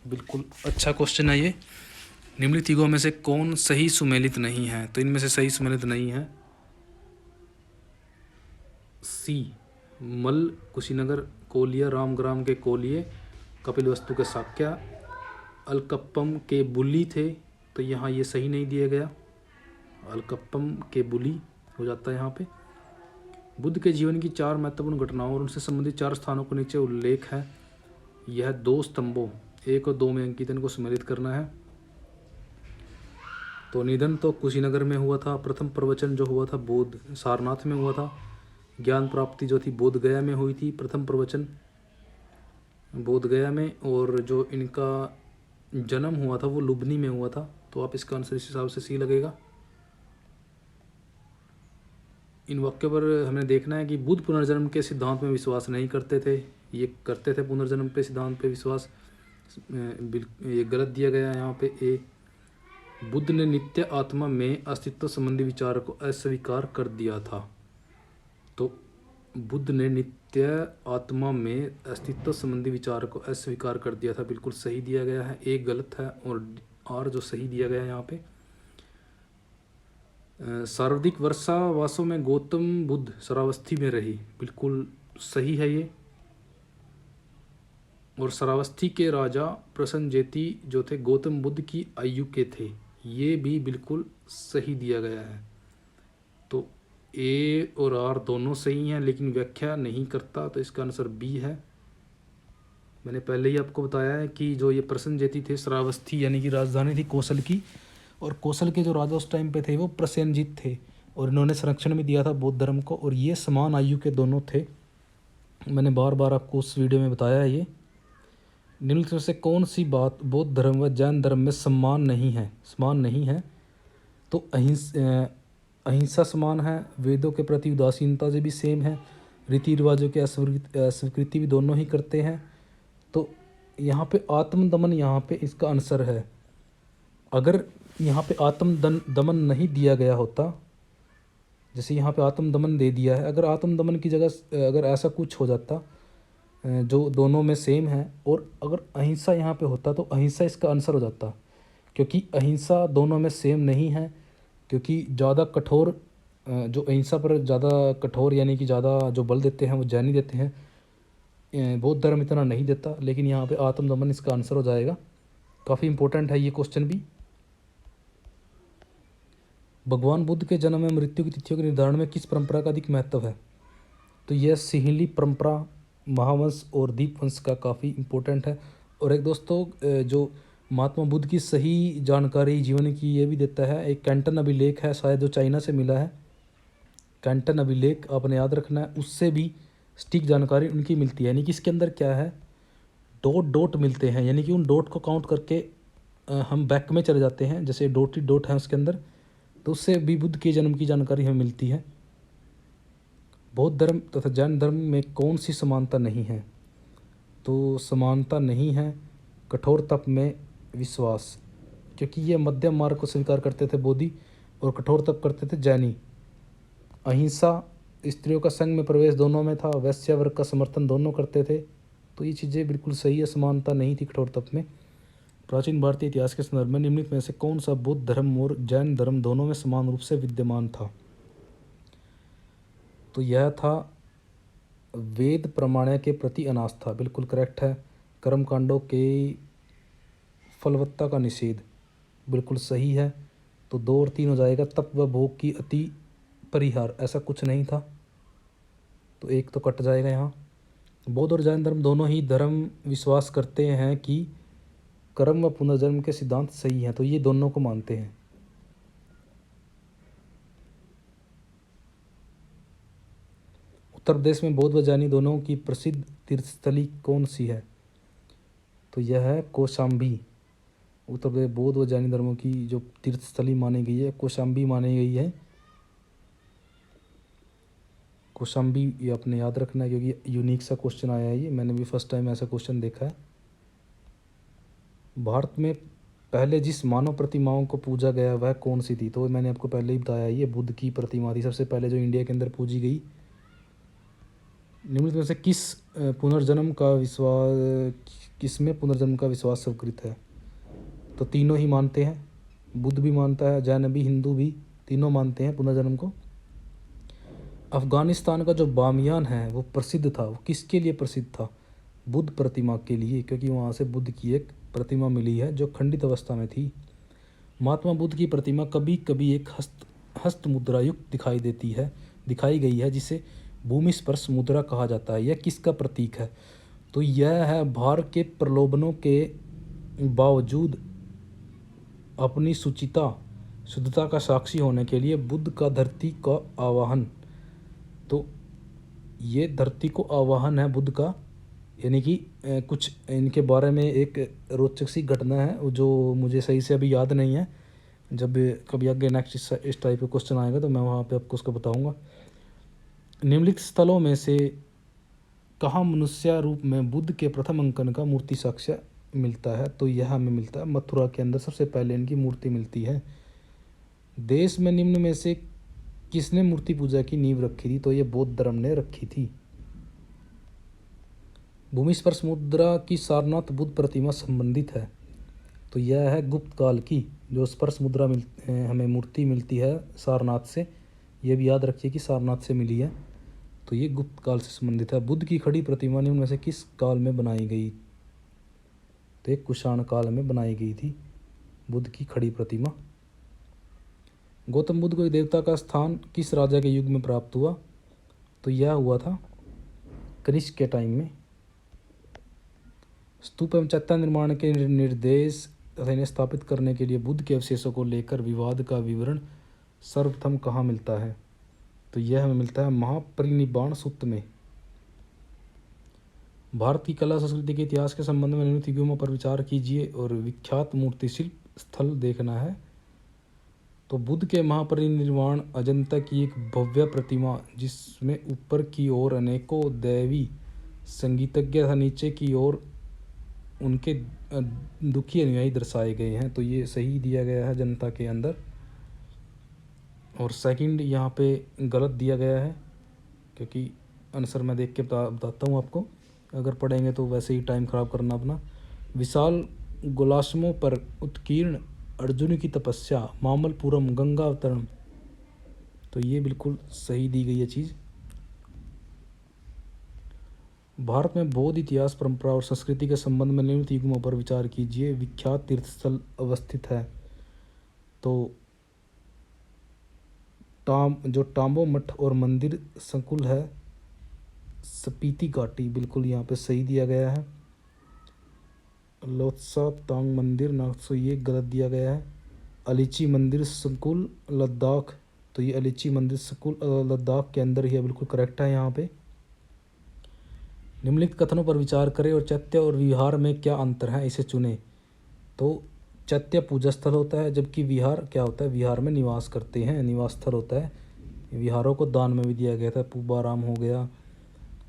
बिल्कुल अच्छा क्वेश्चन है ये। निम्नलिखित युगों में से कौन सही सुमेलित नहीं है? तो इनमें से सही सुमेलित नहीं है सी, मल कुशीनगर, कोलिया रामग्राम के कोलिये, कपिलवस्तु के साक्या, अलकप्पम के बुली थे, तो यहाँ ये सही नहीं दिया गया। अलकप्पम के बुली हो जाता है यहाँ पे। बुद्ध के जीवन की 4 महत्वपूर्ण घटनाओं और उनसे संबंधित 4 स्थानों को नीचे उल्लेख है। यह 2 स्तंभों 1 और 2 में अंकित, इनको सम्मिलित करना है। तो निधन तो कुशीनगर में हुआ था। प्रथम प्रवचन जो हुआ था बोध सारनाथ में हुआ था। ज्ञान प्राप्ति जो थी बोध गया में हुई थी, प्रथम प्रवचन बोध गया में। और जो इनका जन्म हुआ था वो लुबनी में हुआ था। तो आप इसका आंसर इस हिसाब से सी लगेगा। इन वाक्यों पर हमें देखना है कि बुद्ध पुनर्जन्म के सिद्धांत में विश्वास नहीं करते थे, ये करते थे पुनर्जन्म पे सिद्धांत पे विश्वास। ये गलत दिया गया है यहाँ पे ए। बुद्ध ने नित्य आत्मा में अस्तित्व संबंधी विचार को अस्वीकार कर दिया था। तो बुद्ध ने नित्य आत्मा में अस्तित्व संबंधी विचार को अस्वीकार कर दिया था, बिल्कुल सही दिया गया है। ए गलत है और आर जो सही दिया गया है यहाँ पे। सर्वाधिक वर्षा वासों में गौतम बुद्ध शरावस्थी में रही, बिल्कुल सही है ये। और शरावस्थी के राजा प्रसन्नजेती जो थे गौतम बुद्ध की आयु के थे, ये भी बिल्कुल सही दिया गया है। तो ए और आर दोनों सही हैं, लेकिन व्याख्या नहीं करता, तो इसका आंसर बी है। मैंने पहले ही आपको बताया है कि जो ये प्रसन्नजेती थे, श्रावस्ती यानी कि राजधानी थी कौशल की, और कौशल के जो राजा उस टाइम पे थे वो प्रसेनजीत थे, और इन्होंने संरक्षण भी दिया था बौद्ध धर्म को, और ये समान आयु के दोनों थे। मैंने बार बार आपको उस वीडियो में बताया है ये। निम्नलिखित में से कौन सी बात बौद्ध धर्म व जैन धर्म में समान नहीं है? तो अहिंसा समान है, वेदों के प्रति उदासीनता से भी सेम है, रीति रिवाजों की अस्वीकृति भी दोनों ही करते हैं। तो यहाँ पे आत्मदमन यहाँ पे इसका आंसर है। अगर यहाँ पे आत्मदमन नहीं दिया गया होता, जैसे यहाँ पे आत्मदमन दे दिया है, अगर आत्मदमन की जगह अगर ऐसा कुछ हो जाता जो दोनों में सेम है, और अगर अहिंसा यहाँ पे होता तो अहिंसा इसका आंसर हो जाता, क्योंकि अहिंसा दोनों में सेम नहीं है। क्योंकि ज़्यादा कठोर जो अहिंसा पर ज़्यादा कठोर यानी कि ज़्यादा जो बल देते हैं वो जैनी देते हैं, बौद्ध धर्म इतना नहीं देता। लेकिन यहाँ पे आत्मदमन इसका आंसर हो जाएगा। काफ़ी इंपॉर्टेंट है ये क्वेश्चन भी। भगवान बुद्ध के जन्म में मृत्यु की तिथियों के निर्धारण में किस परंपरा का अधिक महत्व है? तो यह सिहली परंपरा, महावंश और दीपवंश का काफ़ी इम्पोर्टेंट है। और एक दोस्तों जो महात्मा बुद्ध की सही जानकारी जीवन की ये भी देता है, एक कैंटन अभिलेख है शायद जो चाइना से मिला है, कैंटन अभिलेख आपने याद रखना है, उससे भी सटीक जानकारी उनकी मिलती है। यानी कि इसके अंदर क्या है, डॉट डॉट मिलते हैं, यानी कि उन डॉट को काउंट करके हम बैक में चले जाते हैं, जैसे डॉट ही डॉट है उसके अंदर, तो उससे भी बुद्ध के जन्म की जानकारी हमें मिलती है। बौद्ध धर्म तथा जैन धर्म में कौन सी समानता नहीं है? तो समानता नहीं है कठोर तप में विश्वास, क्योंकि ये मध्यम मार्ग को स्वीकार करते थे बोधि, और कठोर तप करते थे जैनी। अहिंसा, स्त्रियों का संघ में प्रवेश दोनों में था, वैश्य वर्ग का समर्थन दोनों करते थे। तो ये चीज़ें बिल्कुल सही है, समानता नहीं थी कठोर तप में। प्राचीन भारतीय इतिहास के संदर्भ में निम्नलिखित में से कौन सा बौद्ध धर्म और जैन धर्म दोनों में समान रूप से विद्यमान था? तो यह था वेद प्रमाण्य के प्रति अनास्था, बिल्कुल करेक्ट है। कर्मकांडों के फलवत्ता का निषेध, बिल्कुल सही है। तो 2 और 3 हो जाएगा। तप व भोग की अति परिहार, ऐसा कुछ नहीं था, तो 1 तो कट जाएगा यहाँ। बौद्ध और जैन धर्म दोनों ही धर्म विश्वास करते हैं कि कर्म व पुनर्जन्म के सिद्धांत सही हैं, तो ये दोनों को मानते हैं। उत्तर प्रदेश में बौद्ध व जैनी दोनों की प्रसिद्ध तीर्थस्थली कौन सी है? तो यह है कौशाम्बी। उत्तर प्रदेश बौद्ध व जैनी धर्मों की जो तीर्थस्थली मानी गई है, कौशाम्बी मानी गई है। कौशाम्बी ये आपने याद रखना है, क्योंकि यूनिक सा क्वेश्चन आया है ये, मैंने भी फर्स्ट टाइम ऐसा क्वेश्चन देखा है। भारत में पहले जिस मानव प्रतिमाओं को पूजा गया वह कौन सी थी? तो मैंने आपको पहले ही बताया, ये बुद्ध की प्रतिमा थी सबसे पहले जो इंडिया के अंदर पूजी गई। निम्नलिखित में से किस में पुनर्जन्म का विश्वास स्वीकृत है? तो तीनों ही मानते हैं, बुद्ध भी मानता है, जैन भी, हिंदू भी, तीनों मानते हैं पुनर्जन्म को। अफगानिस्तान का जो बामियान है वो प्रसिद्ध था, वो किसके लिए प्रसिद्ध था? बुद्ध प्रतिमा के लिए, क्योंकि वहाँ से बुद्ध की एक प्रतिमा मिली है जो खंडित अवस्था में थी। महात्मा बुद्ध की प्रतिमा कभी कभी एक हस्त मुद्रा युक्त दिखाई गई है, जिसे भूमि स्पर्श मुद्रा कहा जाता है। यह किसका प्रतीक है? तो यह है भार के प्रलोभनों के बावजूद अपनी शुद्धता का साक्षी होने के लिए बुद्ध का धरती का आवाहन। तो ये धरती को आवाहन है बुद्ध का, यानी कि कुछ इनके बारे में एक रोचक सी घटना है जो मुझे सही से अभी याद नहीं है। जब कभी आगे नेक्स्ट इस टाइप का क्वेश्चन आएगा तो मैं वहाँ पे आपको उसको बताऊँगा। निम्नलिखित स्थलों में से कहाँ मनुष्य रूप में बुद्ध के प्रथम अंकन का मूर्ति साक्ष्य मिलता है? तो यह हमें मिलता है मथुरा के अंदर, सबसे पहले इनकी मूर्ति मिलती है। देश में निम्न में से किसने मूर्ति पूजा की नींव रखी थी? तो ये बौद्ध धर्म ने रखी थी। भूमि स्पर्श मुद्रा की सारनाथ बुद्ध प्रतिमा संबंधित है? तो यह है गुप्त काल की जो स्पर्श मुद्रा हमें मूर्ति मिलती है सारनाथ से, ये भी याद रखिए कि सारनाथ से मिली है, तो ये गुप्त काल से संबंधित है। बुद्ध की खड़ी प्रतिमा निम्न में से किस काल में बनाई गई? तो एक कुषाण काल में बनाई गई थी बुद्ध की खड़ी प्रतिमा। गौतम बुद्ध को देवता का स्थान किस राजा के युग में प्राप्त हुआ? तो यह हुआ था कनिष्क के टाइम में। स्तूप एवं चैत्य निर्माण के निर्देश तथा इन्हें स्थापित करने के लिए बुद्ध के अवशेषों को लेकर विवाद का विवरण सर्वप्रथम कहाँ मिलता है? तो यह हमें मिलता है महापरिनिब्बाण सूत्र में। भारत की कला संस्कृति के इतिहास के संबंध में निम्नलिखित युगों पर विचार कीजिए और विख्यात मूर्ति शिल्प स्थल देखना है। तो बुद्ध के महापरिनिर्वाण अजंता की एक भव्य प्रतिमा, जिसमें ऊपर की ओर अनेकों दैवी संगीतज्ञ तथा नीचे की ओर उनके दुखी अनुयायी दर्शाए गए हैं। तो ये सही दिया गया है जनता के अंदर। और सेकंड यहाँ पे गलत दिया गया है, क्योंकि आंसर मैं देख के बताता हूँ आपको, अगर पढ़ेंगे तो वैसे ही टाइम ख़राब करना अपना। विशाल गुलाशमों पर उत्कीर्ण अर्जुन की तपस्या, मामलपुरम, गंगा अवतरण, तो ये बिल्कुल सही दी गई है चीज़। भारत में बौद्ध इतिहास, परंपरा और संस्कृति के संबंध में निम्नलिखित युगों पर विचार कीजिए। विख्यात तीर्थस्थल अवस्थित है? तो टाम्बो मठ और मंदिर संकुल है स्पीति घाटी, बिल्कुल यहाँ पे सही दिया गया है। लोत्सा तांग मंदिर नागसो, ये गलत दिया गया है। अलीची मंदिर संकुल लद्दाख, तो ये अलीची मंदिर संकुल लद्दाख के अंदर ही है, बिल्कुल करेक्ट है यहाँ पे। निम्नलिखित कथनों पर विचार करें और चैत्य और विहार में क्या अंतर है इसे चुनें। तो चैत्य पूजा स्थल होता है, जबकि विहार क्या होता है, विहार में निवास करते हैं, निवास स्थल होता है। विहारों को दान में भी दिया गया था, पूबाराम हो गया,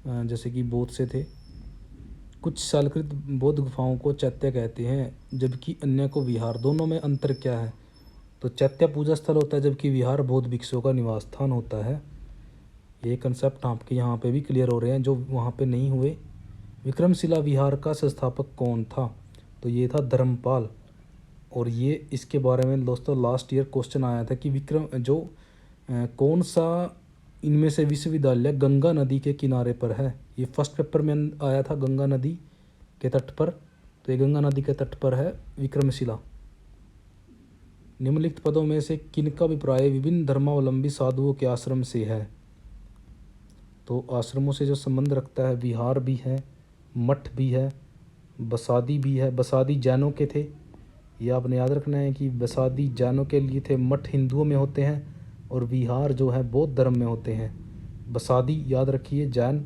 जैसे कि बौद्ध से थे। कुछ सालकृत बौद्ध गुफाओं को चैत्य कहते हैं, जबकि अन्य को विहार। दोनों में अंतर क्या है? तो चैत्य पूजा स्थल होता है, जबकि विहार बौद्ध भिक्षुओं का निवास स्थान होता है। ये कंसेप्ट आपके यहाँ पे भी क्लियर हो रहे हैं जो वहाँ पे नहीं हुए। विक्रमशिला विहार का संस्थापक कौन था? तो ये था धर्मपाल। और ये इसके बारे में दोस्तों लास्ट ईयर क्वेश्चन आया था कि कौन सा इनमें से विश्वविद्यालय गंगा नदी के किनारे पर है। ये फर्स्ट पेपर में आया था, गंगा नदी के तट पर। तो ये गंगा नदी के तट पर है विक्रमशिला। निम्नलिखित पदों में से किनका अभिप्राय विभिन्न धर्मावलंबी साधुओं के आश्रम से है? तो आश्रमों से जो संबंध रखता है, विहार भी है, मठ भी है, बसादी भी है। बसादी जैनों के थे, ये आपने याद रखना है कि बसादी जैनों के लिए थे, मठ हिंदुओं में होते हैं, और विहार जो है बौद्ध धर्म में होते हैं। बसादी याद रखिए जैन।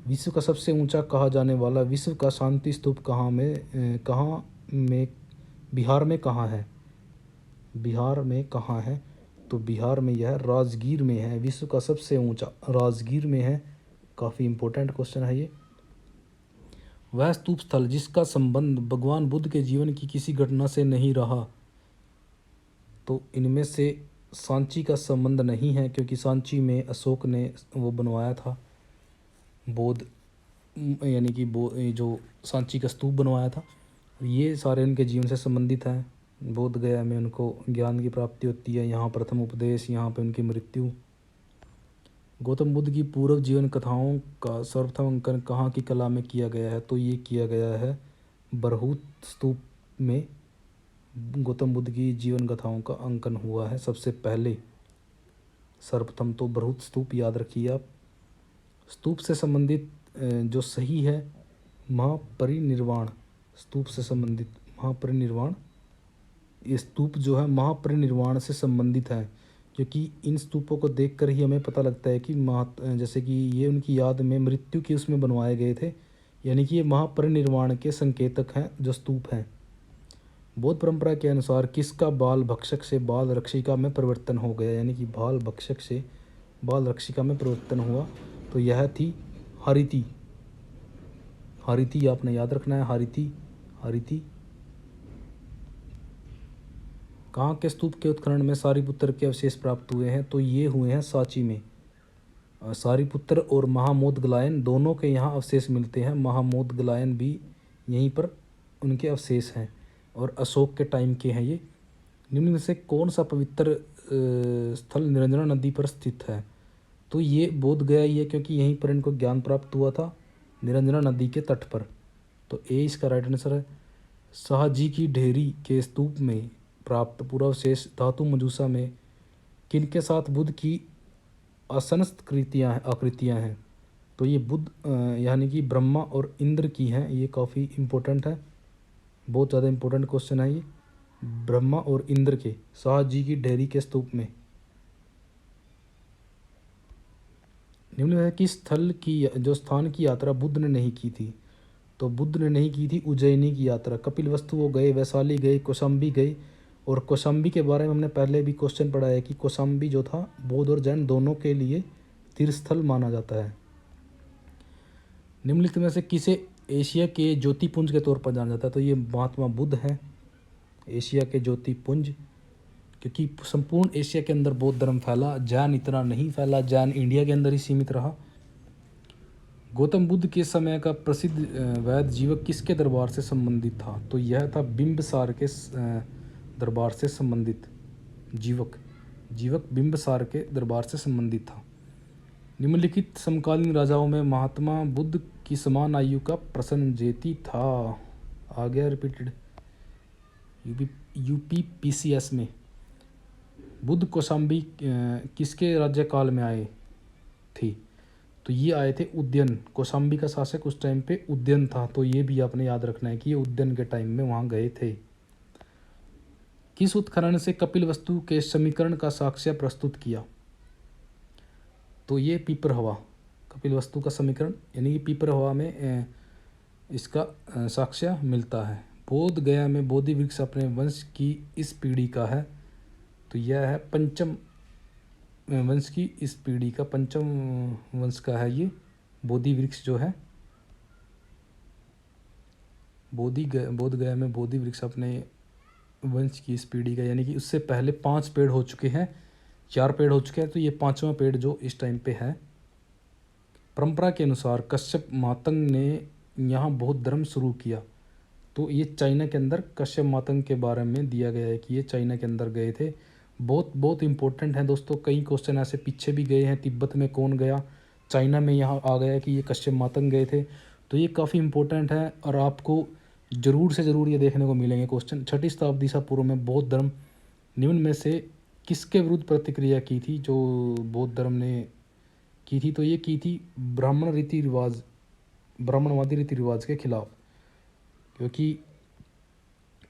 विश्व का सबसे ऊंचा कहा जाने वाला विश्व का शांति स्तूप कहाँ में बिहार में कहाँ है? बिहार में कहाँ है? तो बिहार में यह राजगीर में है। विश्व का सबसे ऊंचा राजगीर में है। काफ़ी इम्पोर्टेंट क्वेश्चन है ये। वह स्तूप स्थल जिसका संबंध भगवान बुद्ध के जीवन की किसी घटना से नहीं रहा। तो इनमें से सांची का संबंध नहीं है, क्योंकि सांची में अशोक ने वो बनवाया था, बौद्ध यानी कि जो सांची का स्तूप बनवाया था। ये सारे उनके जीवन से संबंधित हैं। बोध गया में उनको ज्ञान की प्राप्ति होती है, यहाँ प्रथम उपदेश, यहाँ पे उनकी मृत्यु। गौतम बुद्ध की पूर्व जीवन कथाओं का सर्वप्रथम अंकन कहाँ की कला में किया गया है? तो ये किया गया है बरहूत स्तूप में। गौतम बुद्ध की जीवन कथाओं का अंकन हुआ है सबसे पहले, सर्वप्रथम तो बरहूत स्तूप याद रखिए आप। स्तूप से संबंधित जो सही है महापरिनिर्वाण। स्तूप से संबंधित महापरिनिर्वाण, ये स्तूप जो है महापरिनिर्वाण से संबंधित है, क्योंकि इन स्तूपों को देखकर ही हमें पता लगता है कि जैसे कि ये उनकी याद में मृत्यु की उसमें बनवाए गए थे, यानी कि ये महापरिनिर्वाण के संकेतक हैं जो स्तूप हैं। बौद्ध परंपरा के अनुसार किसका बाल भक्षक से बाल रक्षिका में परिवर्तन हो गया? यानी कि बाल भक्षक से बाल रक्षिका में परिवर्तन हुआ, तो यह थी हरिति। हरिति आपने याद रखना है, हरिति। हरिति कहाँ के स्तूप के उत्खनन में सारीपुत्र के अवशेष प्राप्त हुए हैं? तो ये हुए हैं सांची में। सारीपुत्र और महामोदगलायन दोनों के यहाँ अवशेष मिलते हैं। महामोदगलायन भी यहीं पर उनके अवशेष हैं, और अशोक के टाइम के हैं ये। निम्न में से कौन सा पवित्र स्थल निरंजना नदी पर स्थित है? तो ये बोध गया ही है, क्योंकि यहीं पर इनको ज्ञान प्राप्त हुआ था, निरंजना नदी के तट पर। तो ए इसका राइट आंसर है। शाहजी की ढेरी के स्तूप में प्राप्त पूरा अवशेष धातु मंजूषा में किनके साथ बुद्ध की असनस्त आकृतियाँ हैं? तो ये बुद्ध यानी कि ब्रह्मा और इंद्र की हैं। ये काफ़ी इम्पोर्टेंट है, बहुत ज़्यादा इम्पोर्टेंट क्वेश्चन है ये। ब्रह्मा और इंद्र के शाहजी की ढेरी के स्तूप में। निम्न है कि स्थल की जो स्थान की यात्रा बुद्ध ने नहीं की थी? तो बुद्ध ने नहीं की थी उज्जैनी की यात्रा। कपिलवस्तु वो गए, वैशाली गए, कौशाम्बी गए। और कौशाम्बी के बारे में हमने पहले भी क्वेश्चन पढ़ा है कि कौशाम्बी जो था बौद्ध और जैन दोनों के लिए तीर्थस्थल माना जाता है। निम्नलिखित में से किसे एशिया के ज्योतिपुंज के तौर पर जाना जाता है? तो ये महात्मा बुद्ध हैं, एशिया के ज्योतिपुंज, क्योंकि संपूर्ण एशिया के अंदर बौद्ध धर्म फैला, जैन इतना नहीं फैला, जैन इंडिया के अंदर ही सीमित रहा। गौतम बुद्ध के समय का प्रसिद्ध वैद्य जीवक किसके दरबार से संबंधित था? तो यह था बिंबसार के दरबार से संबंधित। जीवक बिंबसार के दरबार से संबंधित था। निम्नलिखित समकालीन राजाओं में महात्मा बुद्ध की समान आयु का प्रसन्नजेती था। आ गया रिपीटेड यूपीपीसीएस में। बुद्ध कौशाम्बी किसके राज्यकाल में आए थे? तो ये आए थे उद्यन। कौशाम्बी का शासक उस टाइम पे उद्यन था, तो ये भी आपने याद रखना है कि ये उद्यन के टाइम में वहाँ गए थे। किस उत्खनन से कपिलवस्तु के समीकरण का साक्ष्य प्रस्तुत किया? तो ये पीपर हवा। कपिलवस्तु का समीकरण यानी कि पीपर हवा में इसका साक्ष्य मिलता है। बोध गया में बोधि वृक्ष अपने वंश की इस पीढ़ी का है, तो यह है पंचम वंश की इस पीढ़ी का, पंचम वंश का है ये बोधि वृक्ष जो है। बोध गया में बोधि वृक्ष अपने वंश की इस पीढ़ी का, यानी कि उससे पहले 5 पेड़ हो चुके हैं, 4 पेड़ हो चुके हैं, तो ये 5वां पेड़ जो इस टाइम पे है। परंपरा के अनुसार कश्यप मातंग ने यहाँ बौद्ध धर्म शुरू किया, तो ये चाइना के अंदर कश्यप मातंग के बारे में दिया गया है कि ये चाइना के अंदर गए थे। बहुत इंपॉर्टेंट है दोस्तों, कई क्वेश्चन ऐसे पीछे भी गए हैं। तिब्बत में कौन गया, चाइना में यहाँ आ गया कि ये कश्यप मातंग गए थे, तो ये काफ़ी इंपॉर्टेंट है और आपको ज़रूर से ज़रूर ये देखने को मिलेंगे क्वेश्चन। 6ठी शताब्दी ईसा पूर्व में बौद्ध धर्म निम्न में से किसके विरुद्ध प्रतिक्रिया की थी, जो बौद्ध धर्म ने की थी, तो ये की थी ब्राह्मणवादी रीति रिवाज के खिलाफ, क्योंकि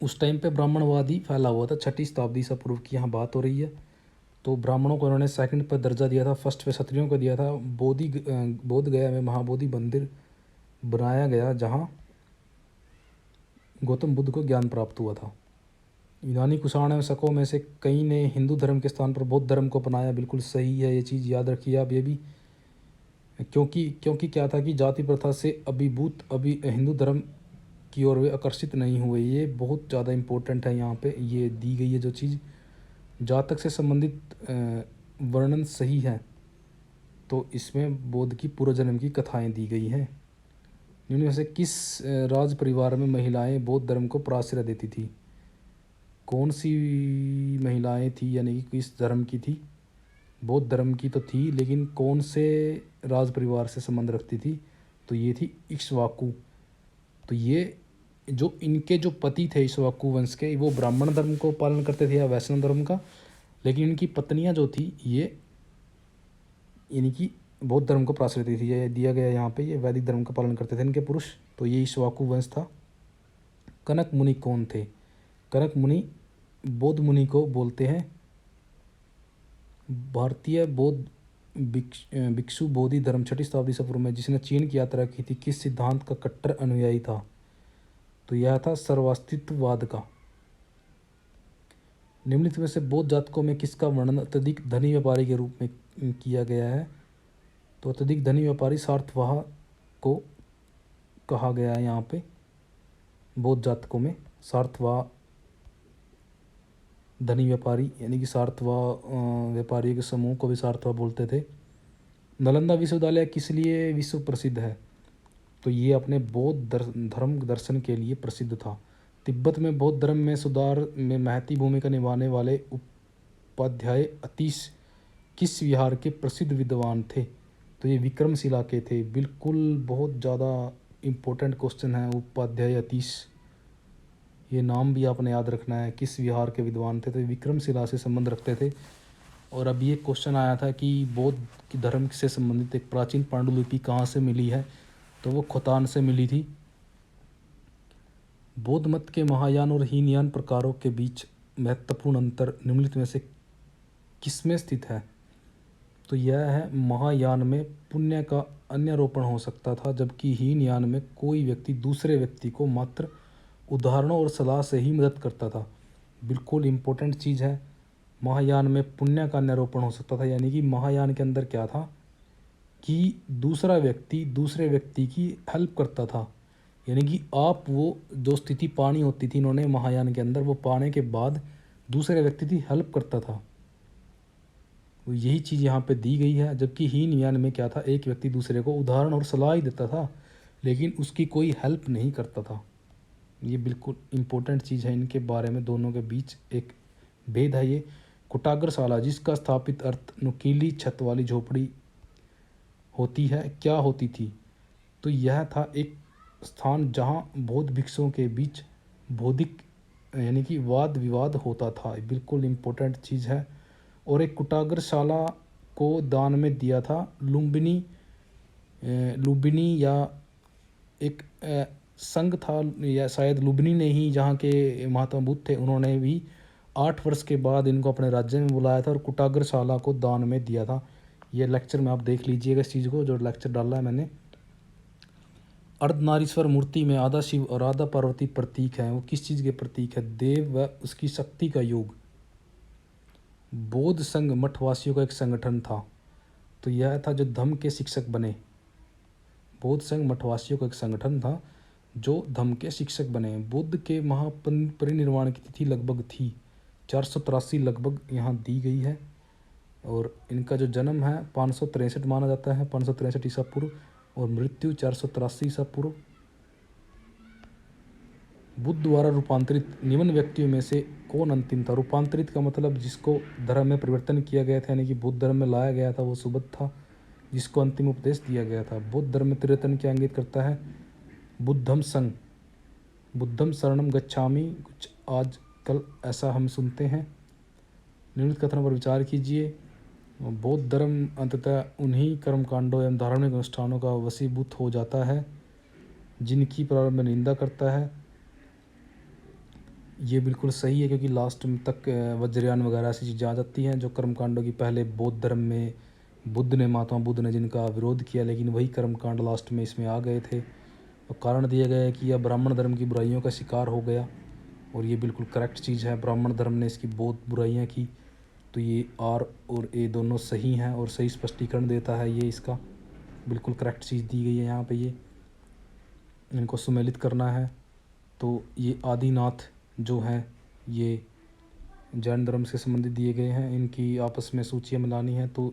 उस टाइम पे ब्राह्मणवादी फैला हुआ था। 6ठी शताब्दी ईसा पूर्व की यहाँ बात हो रही है, तो ब्राह्मणों को उन्होंने सेकंड पर दर्जा दिया था, फर्स्ट पे क्षत्रियों को दिया था। बोध गया में महाबोधि मंदिर बनाया गया जहाँ गौतम बुद्ध को ज्ञान प्राप्त हुआ था। यूनानी कुषाण शकों में से कई ने हिंदू धर्म के स्थान पर बौद्ध धर्म को अपनाया, बिल्कुल सही है, ये चीज़ याद रखिए आप ये भी, क्योंकि क्या था कि जाति प्रथा से अभिभूत हिंदू धर्म की ओर वे आकर्षित नहीं हुए। ये बहुत ज़्यादा इम्पोर्टेंट है, यहाँ पे ये दी गई है जो चीज़। जातक से संबंधित वर्णन सही है, तो इसमें बौद्ध की पूर्व जन्म की कथाएं दी गई हैं। इनमें से किस राज परिवार में महिलाएं बौद्ध धर्म को प्राश्रय देती थी, कौन सी महिलाएं थी, यानी कि किस धर्म की थी, बौद्ध धर्म की तो थी, लेकिन कौन से राज परिवार से संबंध रखती थी, तो ये थी इक्ष्वाकु। तो ये जो इनके जो पति थे इक्ष्वाकु वंश के, वो ब्राह्मण धर्म को पालन करते थे या वैष्णव धर्म का, लेकिन इनकी पत्नियां जो थी ये यानी कि बौद्ध धर्म को प्राश्रय देती थी। ये दिया गया यहाँ पे, ये वैदिक धर्म का पालन करते थे इनके पुरुष, तो ये इक्ष्वाकु वंश था। कनक मुनि कौन थे, कनक मुनि बौद्ध मुनि को बोलते हैं। भारतीय बौद्ध भिक्षु बोधि धर्म 6ठी शताब्दी ईसा पूर्व में जिसने चीन की यात्रा की थी, किस सिद्धांत का कट्टर अनुयायी था, तो यह था सर्वास्तित्ववाद का। निम्नलिखित में से बौद्ध जातकों में किसका वर्णन अत्यधिक धनी व्यापारी के रूप में किया गया है, तो अत्यधिक धनी व्यापारी सार्थवाह को कहा गया है। यहाँ पे बौद्ध जातकों में सार्थवाह धनी व्यापारी, यानी कि सार्थवाह व्यापारियों के समूह को भी सार्थवाह बोलते थे। नालंदा विश्वविद्यालय किस लिए विश्व प्रसिद्ध है, तो ये अपने बौद्ध धर्म दर्शन के लिए प्रसिद्ध था। तिब्बत में बौद्ध धर्म में सुधार में महती भूमिका निभाने वाले उपाध्याय अतीश किस विहार के प्रसिद्ध विद्वान थे, तो ये विक्रमशिला के थे। बिल्कुल बहुत ज़्यादा इम्पोर्टेंट क्वेश्चन है उपाध्याय अतीश, ये नाम भी आपने याद रखना है। किस विहार के विद्वान थे, तो विक्रमशिला से संबंध रखते थे। और अब ये क्वेश्चन आया था कि बौद्ध की धर्म से संबंधित एक प्राचीन पांडुलिपि कहाँ से मिली है, तो वो खोतान से मिली थी। बौद्ध मत के महायान और हीनयान प्रकारों के बीच महत्वपूर्ण अंतर निम्नलिखित में से किसमें स्थित है, तो यह है महायान में पुण्य का अन्यारोपण हो सकता था, जबकि हीनयान में कोई व्यक्ति दूसरे व्यक्ति को मात्र उदाहरणों और सलाह से ही मदद करता था। बिल्कुल इम्पोर्टेंट चीज़ है, महायान में पुण्य का अन्यारोपण हो सकता था, यानी कि महायान के अंदर क्या था कि दूसरा व्यक्ति दूसरे व्यक्ति की हेल्प करता था, यानी कि आप वो जो स्थिति पानी होती थी इन्होंने महायान के अंदर, वो पाने के बाद दूसरे व्यक्ति की हेल्प करता था, तो यही चीज़ यहाँ पे दी गई है। जबकि हीनयान में क्या था, एक व्यक्ति दूसरे को उदाहरण और सलाह ही देता था, लेकिन उसकी कोई हेल्प नहीं करता था। ये बिल्कुल इम्पोर्टेंट चीज़ है, इनके बारे में दोनों के बीच एक भेद है। ये कुटाग्रशाला जिसका स्थापित अर्थ नुकीली छत वाली झोपड़ी होती है, क्या होती थी, तो यह था एक स्थान जहाँ बौद्ध भिक्षुओं के बीच बौद्धिक यानी कि वाद विवाद होता था। बिल्कुल इम्पोर्टेंट चीज़ है। और एक कुटाग्रशाला को दान में दिया था लुम्बिनी या एक संघ था, या शायद लुम्बिनी ने ही, जहाँ के महात्मा बुद्ध थे उन्होंने भी 8 वर्ष के बाद इनको अपने राज्य में बुलाया था और कुटाग्रशाला को दान में दिया था। ये लेक्चर में आप देख लीजिएगा इस चीज़ को, जो लेक्चर डाला है मैंने। अर्धनारीश्वर मूर्ति में आधा शिव और आधा पार्वती प्रतीक है। वो किस चीज़ के प्रतीक है? देव व उसकी शक्ति का योग। बौद्ध संघ मठवासियों का एक संगठन था, तो यह था जो धम्म के शिक्षक बने। बौद्ध संघ मठवासियों का एक संगठन था जो धम्म के शिक्षक बने। बुद्ध के महापरिनिर्वाण की तिथि लगभग थी 483 लगभग यहाँ दी गई है, और इनका जो जन्म है 563 माना जाता है, 563 ईसा पूर्व, और मृत्यु 483 ईसा पूर्व। बुद्ध द्वारा रूपांतरित निम्न व्यक्तियों में से कौन अंतिम था? रूपांतरित का मतलब जिसको धर्म में परिवर्तन किया गया था, यानी कि बुद्ध धर्म में लाया गया था, वो सुबुद्ध था, जिसको अंतिम उपदेश दिया गया था। बुद्ध धर्म में परिवर्तन क्या इंगित करता है? बुद्धम संग, बुद्धम शरणम गच्छामि, कुछ आजकल ऐसा हम सुनते हैं। निम्नलिखित कथनों पर विचार कीजिए। बौद्ध धर्म अंततः उन्हीं कर्मकांडों एवं धार्मिक अनुष्ठानों का वशीभूत हो जाता है जिनकी प्रारंभ में निंदा करता है। ये बिल्कुल सही है, क्योंकि लास्ट में तक वज्रयान वगैरह ऐसी चीज़ें आ जाती हैं जो कर्मकांडों की पहले बौद्ध धर्म में बुद्ध ने, महात्मा बुद्ध ने जिनका विरोध किया, लेकिन वही कर्मकांड लास्ट में इसमें आ गए थे। और कारण दिया गया है कि यह ब्राह्मण धर्म की बुराइयों का शिकार हो गया, और ये बिल्कुल करेक्ट चीज़ है। ब्राह्मण धर्म ने इसकी बहुत बुराइयाँ की, तो ये आर और ए दोनों सही हैं और सही स्पष्टीकरण देता है ये, इसका बिल्कुल करेक्ट चीज़ दी गई है यहाँ पे। ये इनको सुमेलित करना है। तो ये आदिनाथ जो हैं ये जैन धर्म से संबंधित दिए गए हैं, इनकी आपस में सूचियाँ मिलानी है। तो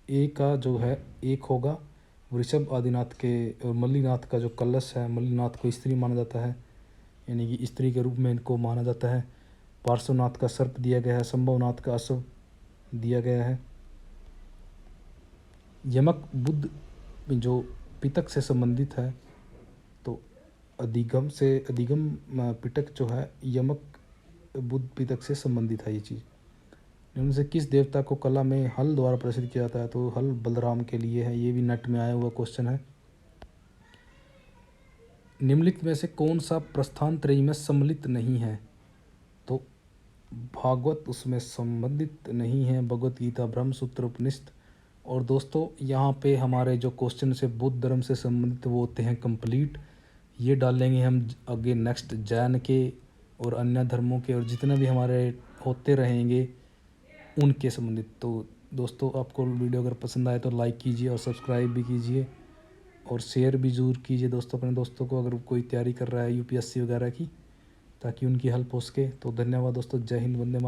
ए का जो है एक होगा वृषभ आदिनाथ के, और मल्लीनाथ का जो कलश है, मल्लीनाथ को स्त्री माना जाता है, यानी कि स्त्री के रूप में इनको माना जाता है। पार्श्वनाथ का सर्प दिया गया है, संभवनाथ का अश्व दिया गया है। यमक बुद्ध जो पितक से संबंधित है, तो अधिगम पिटक जो है यमक बुद्ध पितक से संबंधित है ये चीज़। इनमें से किस देवता को कला में हल द्वारा प्रसिद्ध किया जाता है? तो हल बलराम के लिए है। ये भी नेट में आया हुआ क्वेश्चन है। निम्नलिखित में से कौन सा प्रस्थान त्रयी में सम्मिलित नहीं है? तो भागवत उसमें संबंधित नहीं है, भगवत गीता, ब्रह्मसूत्र, उपनिषद। और दोस्तों यहाँ पे हमारे जो क्वेश्चन से बुद्ध धर्म से संबंधित वो होते हैं कंप्लीट। ये डालेंगे हम आगे नेक्स्ट जैन के और अन्य धर्मों के, और जितने भी हमारे होते रहेंगे उनके संबंधित। तो दोस्तों आपको वीडियो अगर पसंद आए तो लाइक कीजिए और सब्सक्राइब भी कीजिए, और शेयर भी ज़रूर कीजिए दोस्तों, अपने दोस्तों को, अगर कोई तैयारी कर रहा है यूपीएससी वगैरह की, ताकि उनकी हेल्प हो सके। तो धन्यवाद दोस्तों। जय हिंद, वंदे मातरम।